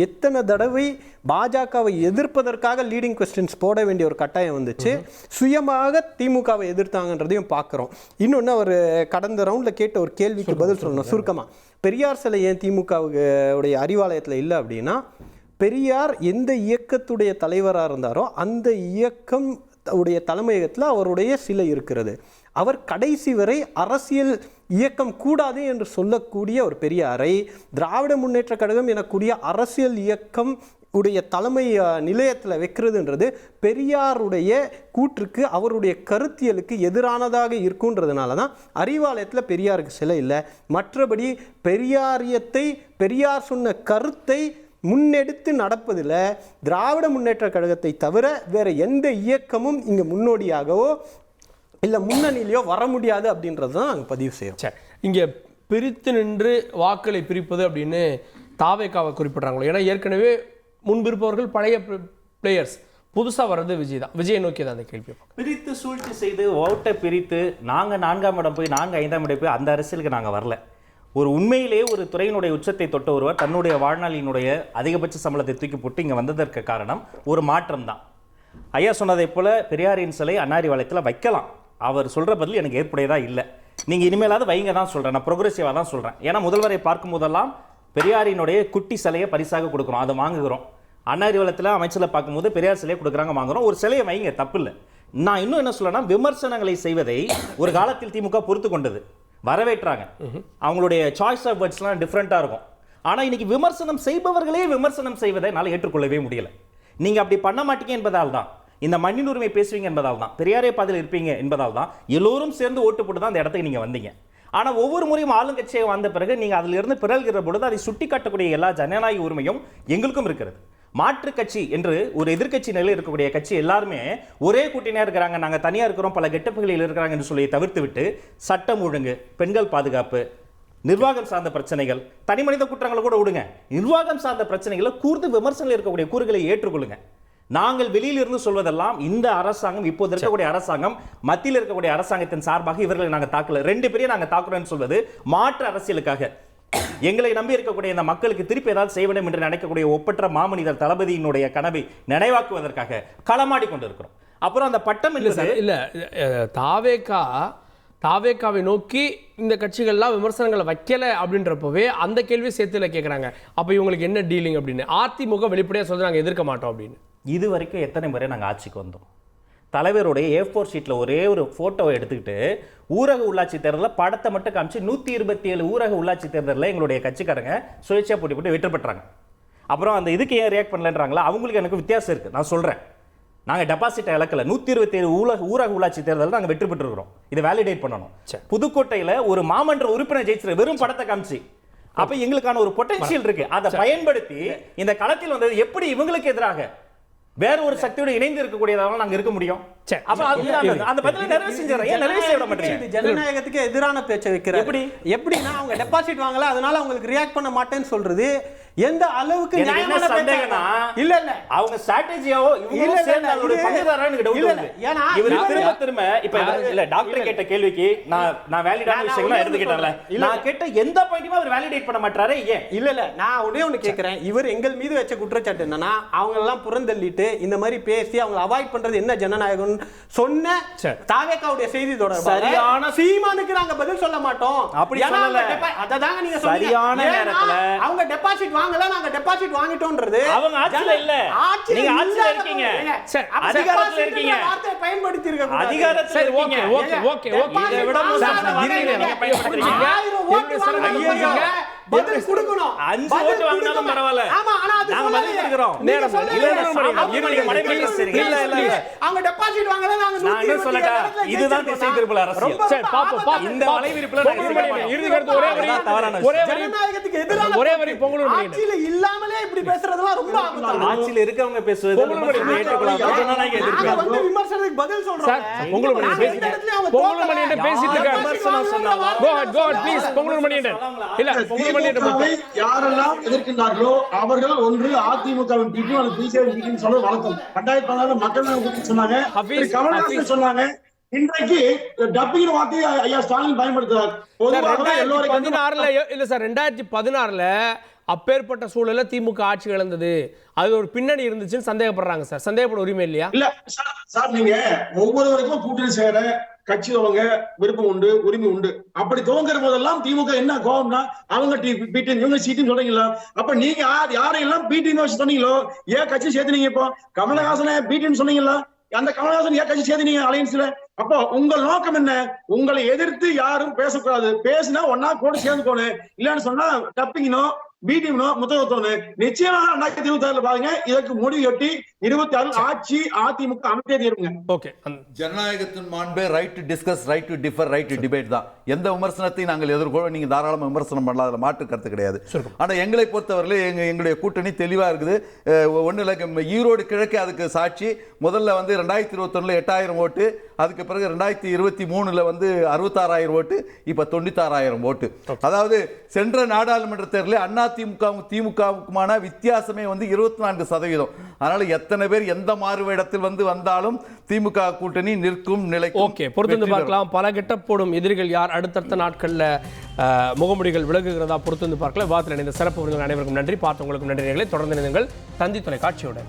எத்தனை தடவை பாஜகவை எதிர்ப்பதற்காக லீடிங் கொஸ்டின்ஸ் போட வேண்டிய ஒரு கட்டாயம் வந்துச்சு. சுயமாக திமுகவை எதிர்த்தாங்கன்றதையும் பார்க்குறோம். இன்னொன்று, அவர் கடந்த ரவுண்டில் கேட்ட ஒரு கேள்விக்கு பதில் சொல்லணும் சுருக்கமாக. பெரியார் சிலை ஏன் திமுகவுடைய அறிவாலயத்தில் இல்லை அப்படின்னா, பெரியார் எந்த இயக்கத்துடைய தலைவராக இருந்தாரோ அந்த இயக்கம் உடைய தலைமையகத்தில் அவருடைய சிலை இருக்கிறது. அவர் கடைசி வரை அரசியல் இயக்கம் கூடாது என்று சொல்லக்கூடிய ஒரு பெரியாரை திராவிட முன்னேற்ற கழகம் எனக்கூடிய அரசியல் இயக்கம் உடைய தலைமை நிலையத்தில் வைக்கிறதுன்றது பெரியாருடைய கூற்றுக்கு அவருடைய கருத்தியலுக்கு எதிரானதாக இருக்குன்றதுனால தான் அறிவாலயத்தில் பெரியாருக்கு சிலை இல்லை. மற்றபடி பெரியார் சொன்ன கருத்தை முன்னெடுத்து நடப்பதில் திராவிட முன்னேற்ற கழகத்தை தவிர வேற எந்த இயக்கமும் இங்கே முன்னோடியாகவோ இல்லை முன்னணியிலையோ வர முடியாது அப்படின்றது தான் நாங்கள் பதிவு செய்கிறோம். சரி, இங்கே பிரித்து நின்று வாக்களை பிரிப்பது அப்படின்னு தாவேக்காவை குறிப்பிட்றாங்களோ? ஏன்னா ஏற்கனவே முன்பிருப்பவர்கள் பழைய பிளேயர்ஸ், புதுசாக வர்றது விஜய் தான். விஜயை நோக்கி தான் அந்த கேள்வி. பிரித்து சூழ்ச்சி செய்து ஓட்டை பிரித்து நாங்கள் 4ஆம் இடம் போய் நாங்கள் 5ஆம் இடம் போய் அந்த அரசியலுக்கு நாங்கள் வரல. ஒரு உண்மையிலே ஒரு துறையினுடைய உச்சத்தை தொட்ட ஒருவர் தன்னுடைய வாழ்நாளினுடைய அதிகபட்ச சம்பளத்தை தூக்கி போட்டு இங்கே வந்ததற்கு காரணம் ஒரு மாற்றம் தான். ஐயா சொன்னதை போல பெரியாரின் சிலை அண்ணாரிவாளையத்தில் வைக்கலாம். அவர் சொல்கிற பதில் எனக்கு ஏற்புடையதாக இல்லை. நீங்கள் இனிமேலாவது வைங்க தான் சொல்கிறேன், நான் ப்ரோக்ரெசிவாக தான் சொல்கிறேன். ஏன்னா முதல்வரை பார்க்கும் போதெல்லாம் பெரியாரினுடைய குட்டி சிலையை பரிசாக கொடுக்குறோம், அதை வாங்குகிறோம். அண்ணாரிவாளையத்தில் அமைச்சரை பார்க்கும்போது பெரியார் சிலையை கொடுக்குறாங்க, வாங்குகிறோம். ஒரு சிலையை வைங்க, தப்பு இல்லை. நான் இன்னும் என்ன சொல்லனா, விமர்சனங்களை செய்வதை ஒரு காலத்தில் திமுக பொறுத்து கொண்டது, வரவேற்றாங்க. அவங்களுடைய சாய்ஸ் ஆஃப் வேர்ட்ஸ்லாம் டிஃப்ரெண்ட்டாக இருக்கும். ஆனால் இன்னைக்கு விமர்சனம் செய்பவர்களே விமர்சனம் செய்வதை என்னால் ஏற்றுக்கொள்ளவே முடியல. நீங்கள் அப்படி பண்ண மாட்டீங்க என்பதால் தான், இந்த மண்ணின் உரிமை பேசுவீங்க என்பதால் தான், பெரியாரே பாதையில் இருப்பீங்க என்பதால் தான் எல்லோரும் சேர்ந்து ஓட்டு போட்டு தான் அந்த இடத்துக்கு நீங்கள் வந்தீங்க. ஆனால் ஒவ்வொரு முறையும் ஆளுங்கட்சியை வந்த பிறகு நீங்கள் அதிலிருந்து பிறல்கிற பொழுது அதை சுட்டி காட்டக்கூடிய எல்லா ஜனநாயக உரிமையும் எங்களுக்கும் இருக்கிறது. மாற்று கட்சி என்று ஒரு எதிர்க்கட்சி நிலையில் இருக்கக்கூடிய கட்சி எல்லாருமே ஒரே கூட்டணியாக இருக்கிறாங்க, நாங்கள் தனியாக இருக்கிறோம், பல கெட்டப்புகளில் இருக்கிறாங்க என்று சொல்லி தவிர்த்து விட்டு சட்டம் ஒழுங்கு, பெண்கள் பாதுகாப்பு, நிர்வாகம் சார்ந்த பிரச்சனைகள், தனி மனித குற்றங்களை கூட விடுங்க, நிர்வாகம் சார்ந்த பிரச்சனைகளை கூர்ந்து விமர்சனங்கள் இருக்கக்கூடிய கூறுகளை ஏற்றுக்கொள்ளுங்க. நாங்கள் வெளியில் இருந்து சொல்வதெல்லாம் இந்த அரசாங்கம், இப்போது இருக்கக்கூடிய அரசாங்கம், மத்தியில் இருக்கக்கூடிய அரசாங்கத்தின் சார்பாக இவர்களை நாங்கள் தாக்கல, 2 பேரையும் நாங்கள் தாக்குறோம்னு சொல்வது மாற்று அரசியலுக்காக. எங்களை நம்பி இருக்கக்கூடிய இந்த மக்களுக்கு திருப்பி ஏதாவது செய்ய வேண்டும் என்று நினைக்கக்கூடிய ஒப்பற்ற மாமனிதர் தளபதியினுடைய கனவை நினைவாக்குவதற்காக களமாடி கொண்டிருக்கிறோம். அப்புறம் அந்த பட்டம் இல்லை, தாவேக்காவை நோக்கி இந்த கட்சிகள்லாம் விமர்சனங்களை வைக்கல அப்படின்றப்பவே அந்த கேள்வி சேர்த்துல கேட்குறாங்க. அப்போ இவங்களுக்கு என்ன டீலிங் அப்படின்னு அதிமுக வெளிப்படையாக சொல்றாங்க, நாங்கள் எதிர்க்க மாட்டோம் அப்படின்னு. இது வரைக்கும் எத்தனை முறை நாங்கள் ஆட்சிக்கு வந்தோம்? தலைவருடைய A4 ஷீட்டில் ஒரே ஒரு ஃபோட்டோவை எடுத்துக்கிட்டு ஊரக உள்ளாட்சி தேர்தலில் படத்தை மட்டும் காமிச்சு 127 ஊரக உள்ளாட்சி தேர்தலில் எங்களுடைய கட்சிக்காரங்க சுயேட்சையாக போட்டி போட்டு வெற்றி பெற்றாங்க. அப்புறம் அந்த இதுக்கு ஏன் ரியாக்ட் பண்ணலன்றாங்களா? அவங்களுக்கு எனக்கு வித்தியாசம் இருக்குது. நான் சொல்கிறேன், நாங்கள் டெபாசிட்டை இழக்கல. 127 ஊரக உள்ளாட்சி தேர்தலில் நாங்கள் வெற்றி பெற்றிருக்கிறோம். இதை வேலிடேட் பண்ணணும். புதுக்கோட்டையில் ஒரு மாமன்ற உறுப்பினர் ஜெயிச்சிரு வெறும் படத்தை காமிச்சு. அப்போ எங்களுக்கான ஒரு பொட்டன்ஷியல் இருக்கு, அதை பயன்படுத்தி இந்த களத்தில் வந்தது எப்படி இவங்களுக்கு எதிராக வேற ஒரு சக்தியோட இணைந்து இருக்கக்கூடியதால நாங்க இருக்க முடியும். அந்த பதில நிறைவு செஞ்சறேன். ஏன் நிறைவு செய்ய மாட்டீங்க? இது ஜனநாயகத்துக்கு எதிரான பேச்சை வைக்கிறாங்க. எப்படின்னா அவங்க டெபாசிட் வாங்கல, அதனால அவங்களுக்கு ரியாக்ட் பண்ண மாட்டேன்னு சொல்றது எந்த அளவுக்கு நியாயமான சந்தேகம்னா இல்ல அவங்க ஸ்ட்ராட்டஜியாவோ இவங்க சேர்ந்து அதோட பங்குதாரன்னு டவுட் வருது. ஏன்னா இவர் திரும்ப இப்ப இல்ல டாக்டர் கேட்ட கேள்விக்கு நான் வேலிடான விஷயங்களை எடுத்துக்கிட்டேன்ல, நான் கேட்ட எந்த பாயிண்ட்டையும் அவர் வேலிடேட் பண்ண மாட்டாரே. ஏன்? இல்ல நான் ஒண்ணு கேக்குறேன். இவர் எங்கள் மீது வச்ச குற்றச்சாட்டு என்னன்னா, அவங்க எல்லாம் புறந்தள்ளிட்டு இந்த மாதிரி பேசி அவங்க அவாய்ட் பண்றது என்ன ஜனநாயகம் சொன்ன தாவேக்காவுடைய செய்தி தொடர்பாக சரியான சீமானுக்கு நாங்க பதில் சொல்ல மாட்டோம். அப்படி சொல்லல. அததாங்க நீங்க சரியான நேரத்துல அவங்க டெபாசிட் வாங்கல, நாங்க டெபாசிட் வாங்கிட்டோம்ன்றது அவங்க ஆட்சியில இல்ல. நீங்க ஆட்சியில இருக்கீங்க, அதிகாரத்துல இருக்கீங்க, வார்த்தை பயன்படுத்தி இருக்க அதிகாரத்துல இருக்கீங்க. ஓகே இதை விட மோசமான வார்த்தைகளை நீங்க பயன்படுத்துறீங்க. பதில் கொடுக்கணும். 5 பதில் ஓட்டு வாங்கினாலும் கொடுக்கணும். பரவாயில்ல. ஆமா, ஆனா அது நாங்க சொல்லலையே. பதில் கொடுக்கிறோம். நீங்க நேரம் சொல்லலையே. இல்ல, அவங்க இருங்க, மடைபெற்ற சரிங்க. இல்ல, இல்ல, இல்ல. அவங்க டெபாசிட் வாங்கல, நாங்க நான் என்ன 127 சொல்லட்டா? இடத்துல இதுதான் ஜெயிச்சிருக்கோம். திசை திருப்பல் அரசியல். ரொம்ப சரி, பாப்போம், பாப்போம். இந்த வலைவிரிப்புல நான் பொங்கலூர் இசைக்க மணியன், மாட்டேன். இறுதி கருத்து ஒரே வரி. அதுதான் தவறான ஒரே வரி. ஜனநாயகத்துக்கு எதிரான ஒரே வரி பொங்கலூர் மணியன். ஆட்சியில இல்லாமலே இப்படி பேசுறதெல்லாம் ரொம்ப ஆபத்தானது. ஆட்சியில் இருக்கவங்க பேசுவது பொங்கலூர் மணியன். ஏற்றுக்கொள்ளாத ஜனநாயக நாங்க எதிர்ப்பு. வந்து விமர்சனத்துக்கு பதில் சொல்றோம். சார், பொங்கலூர் மணியன் பேசிட்டு பொங்கலூர் மணியன் பேசிட்டு இருக்காரு. விமர்சனம் சொன்னாலும் Go ahead, go ahead, please. Pongalur Maniyan. இல்ல, பொங்கலூர் மணியன் திமுகவை யாரெல்லாம் எதிர்க்கின்றார்களோ அவர்கள் ஒன்று அதிமுகவின் பிடிக்கும் அல்லது பிஜேபி பிடிக்கும் சொல்ல வழக்கம். 2016 மக்கள் நலன் கூட்டணி சொன்னாங்க, ஹபீஸ், கமல்ஹாசன் சொன்னாங்க. இன்றைக்கு டப்பிங் வார்த்தையை ஐயா ஸ்டாலின் பயன்படுத்துறார். பொதுவாகவே எல்லோரும் 2016 இல்ல சார், 2016 அப்பேற்பட்ட சூழல்ல திமுக ஆட்சி இழந்தது, அது ஒரு பின்னணி இருந்துச்சுன்னு சந்தேகப்படுறாங்க சார். சந்தேகப்பட உரிமை இல்லையா? இல்ல சார், நீங்க ஒவ்வொருவருக்கும் கூட்டணி சேர கட்சி துவங்க விருப்பம் உண்டு, உரிமை உண்டு. அப்படி துவங்குற போதெல்லாம் திமுக என்ன கோபம்னா அவங்க பிடிஎன் இவங்க சீட்டுன்னு சொல்றீங்களா? அப்ப நீங்க யாரையெல்லாம் பிடிஎன் வச்சு சொன்னீங்களோ ஏன் கட்சி சேர்த்துனீங்க? இப்போ கமலஹாசனை பிடிஎன் சொன்னீங்களா? அந்த கமலஹாசன் ஏன் கட்சி சேர்த்துனீங்க அலையன்ஸ்ல? அப்போ உங்கள் நோக்கம் என்ன? உங்களை எதிர்த்து யாரும் பேசக்கூடாது. பேசினா ஒன்னா கூட சேர்ந்துக்கோணும், இல்லன்னு சொன்னா டப்பிங்கனோ பிடிஎம்னோ முத்தகத்தோன்னு. நிச்சயமாக 2026 பாருங்க, இதற்கு முடிவு எட்டி 26 ஆட்சி அதிமுக அமைச்சே தீருங்க. ஓகே. ஜனநாயகத்தின் மாண்பே right to discuss, right to differ, right to debate தான். எந்த விமர்சனத்தையும் நாங்கள் எதிர்கொள்ள நீங்க தாராளமாக விமர்சனம் பண்ணலாம், அதில் மாற்று கருத்து கிடையாது. ஆனா எங்களை பொறுத்தவரையிலே எங்களுடைய கூட்டணி தெளிவா இருக்குது. ஒன்றும் இல்லை, ஈரோடு கிழக்கு அதுக்கு சாட்சி. முதல்ல வந்து 2021 8000 ஓட்டு, அதுக்கு பிறகு 2023 வந்து 66,000 ஓட்டு, இப்ப 96,000 ஓட்டு. அதாவது சென்ற நாடாளுமன்ற தேர்தலில் திமுகவுக்குமான வித்தியாசமே வந்து 24%. அதனால எத்தனை பேர் எந்த மாறுவேடத்தில் வந்தாலும் திமுக கூட்டணி நிற்கும் நிலை. ஓகே, பொறுத்து பார்க்கலாம். பல கெட்ட போடும் எதிரிகள் யார், அடுத்தடுத்த நாட்கள்ல முகமுடிகள் விலகுகிறதா பொறுத்து பார்க்கலாம். விவாதத்தில் இணைந்த சிறப்பு விருந்தினர் அனைவருக்கும் நன்றி. பார்த்தவங்களுக்கும் நன்றி. தொடர்ந்து நீங்கள் தந்தி தொலைக்காட்சியோட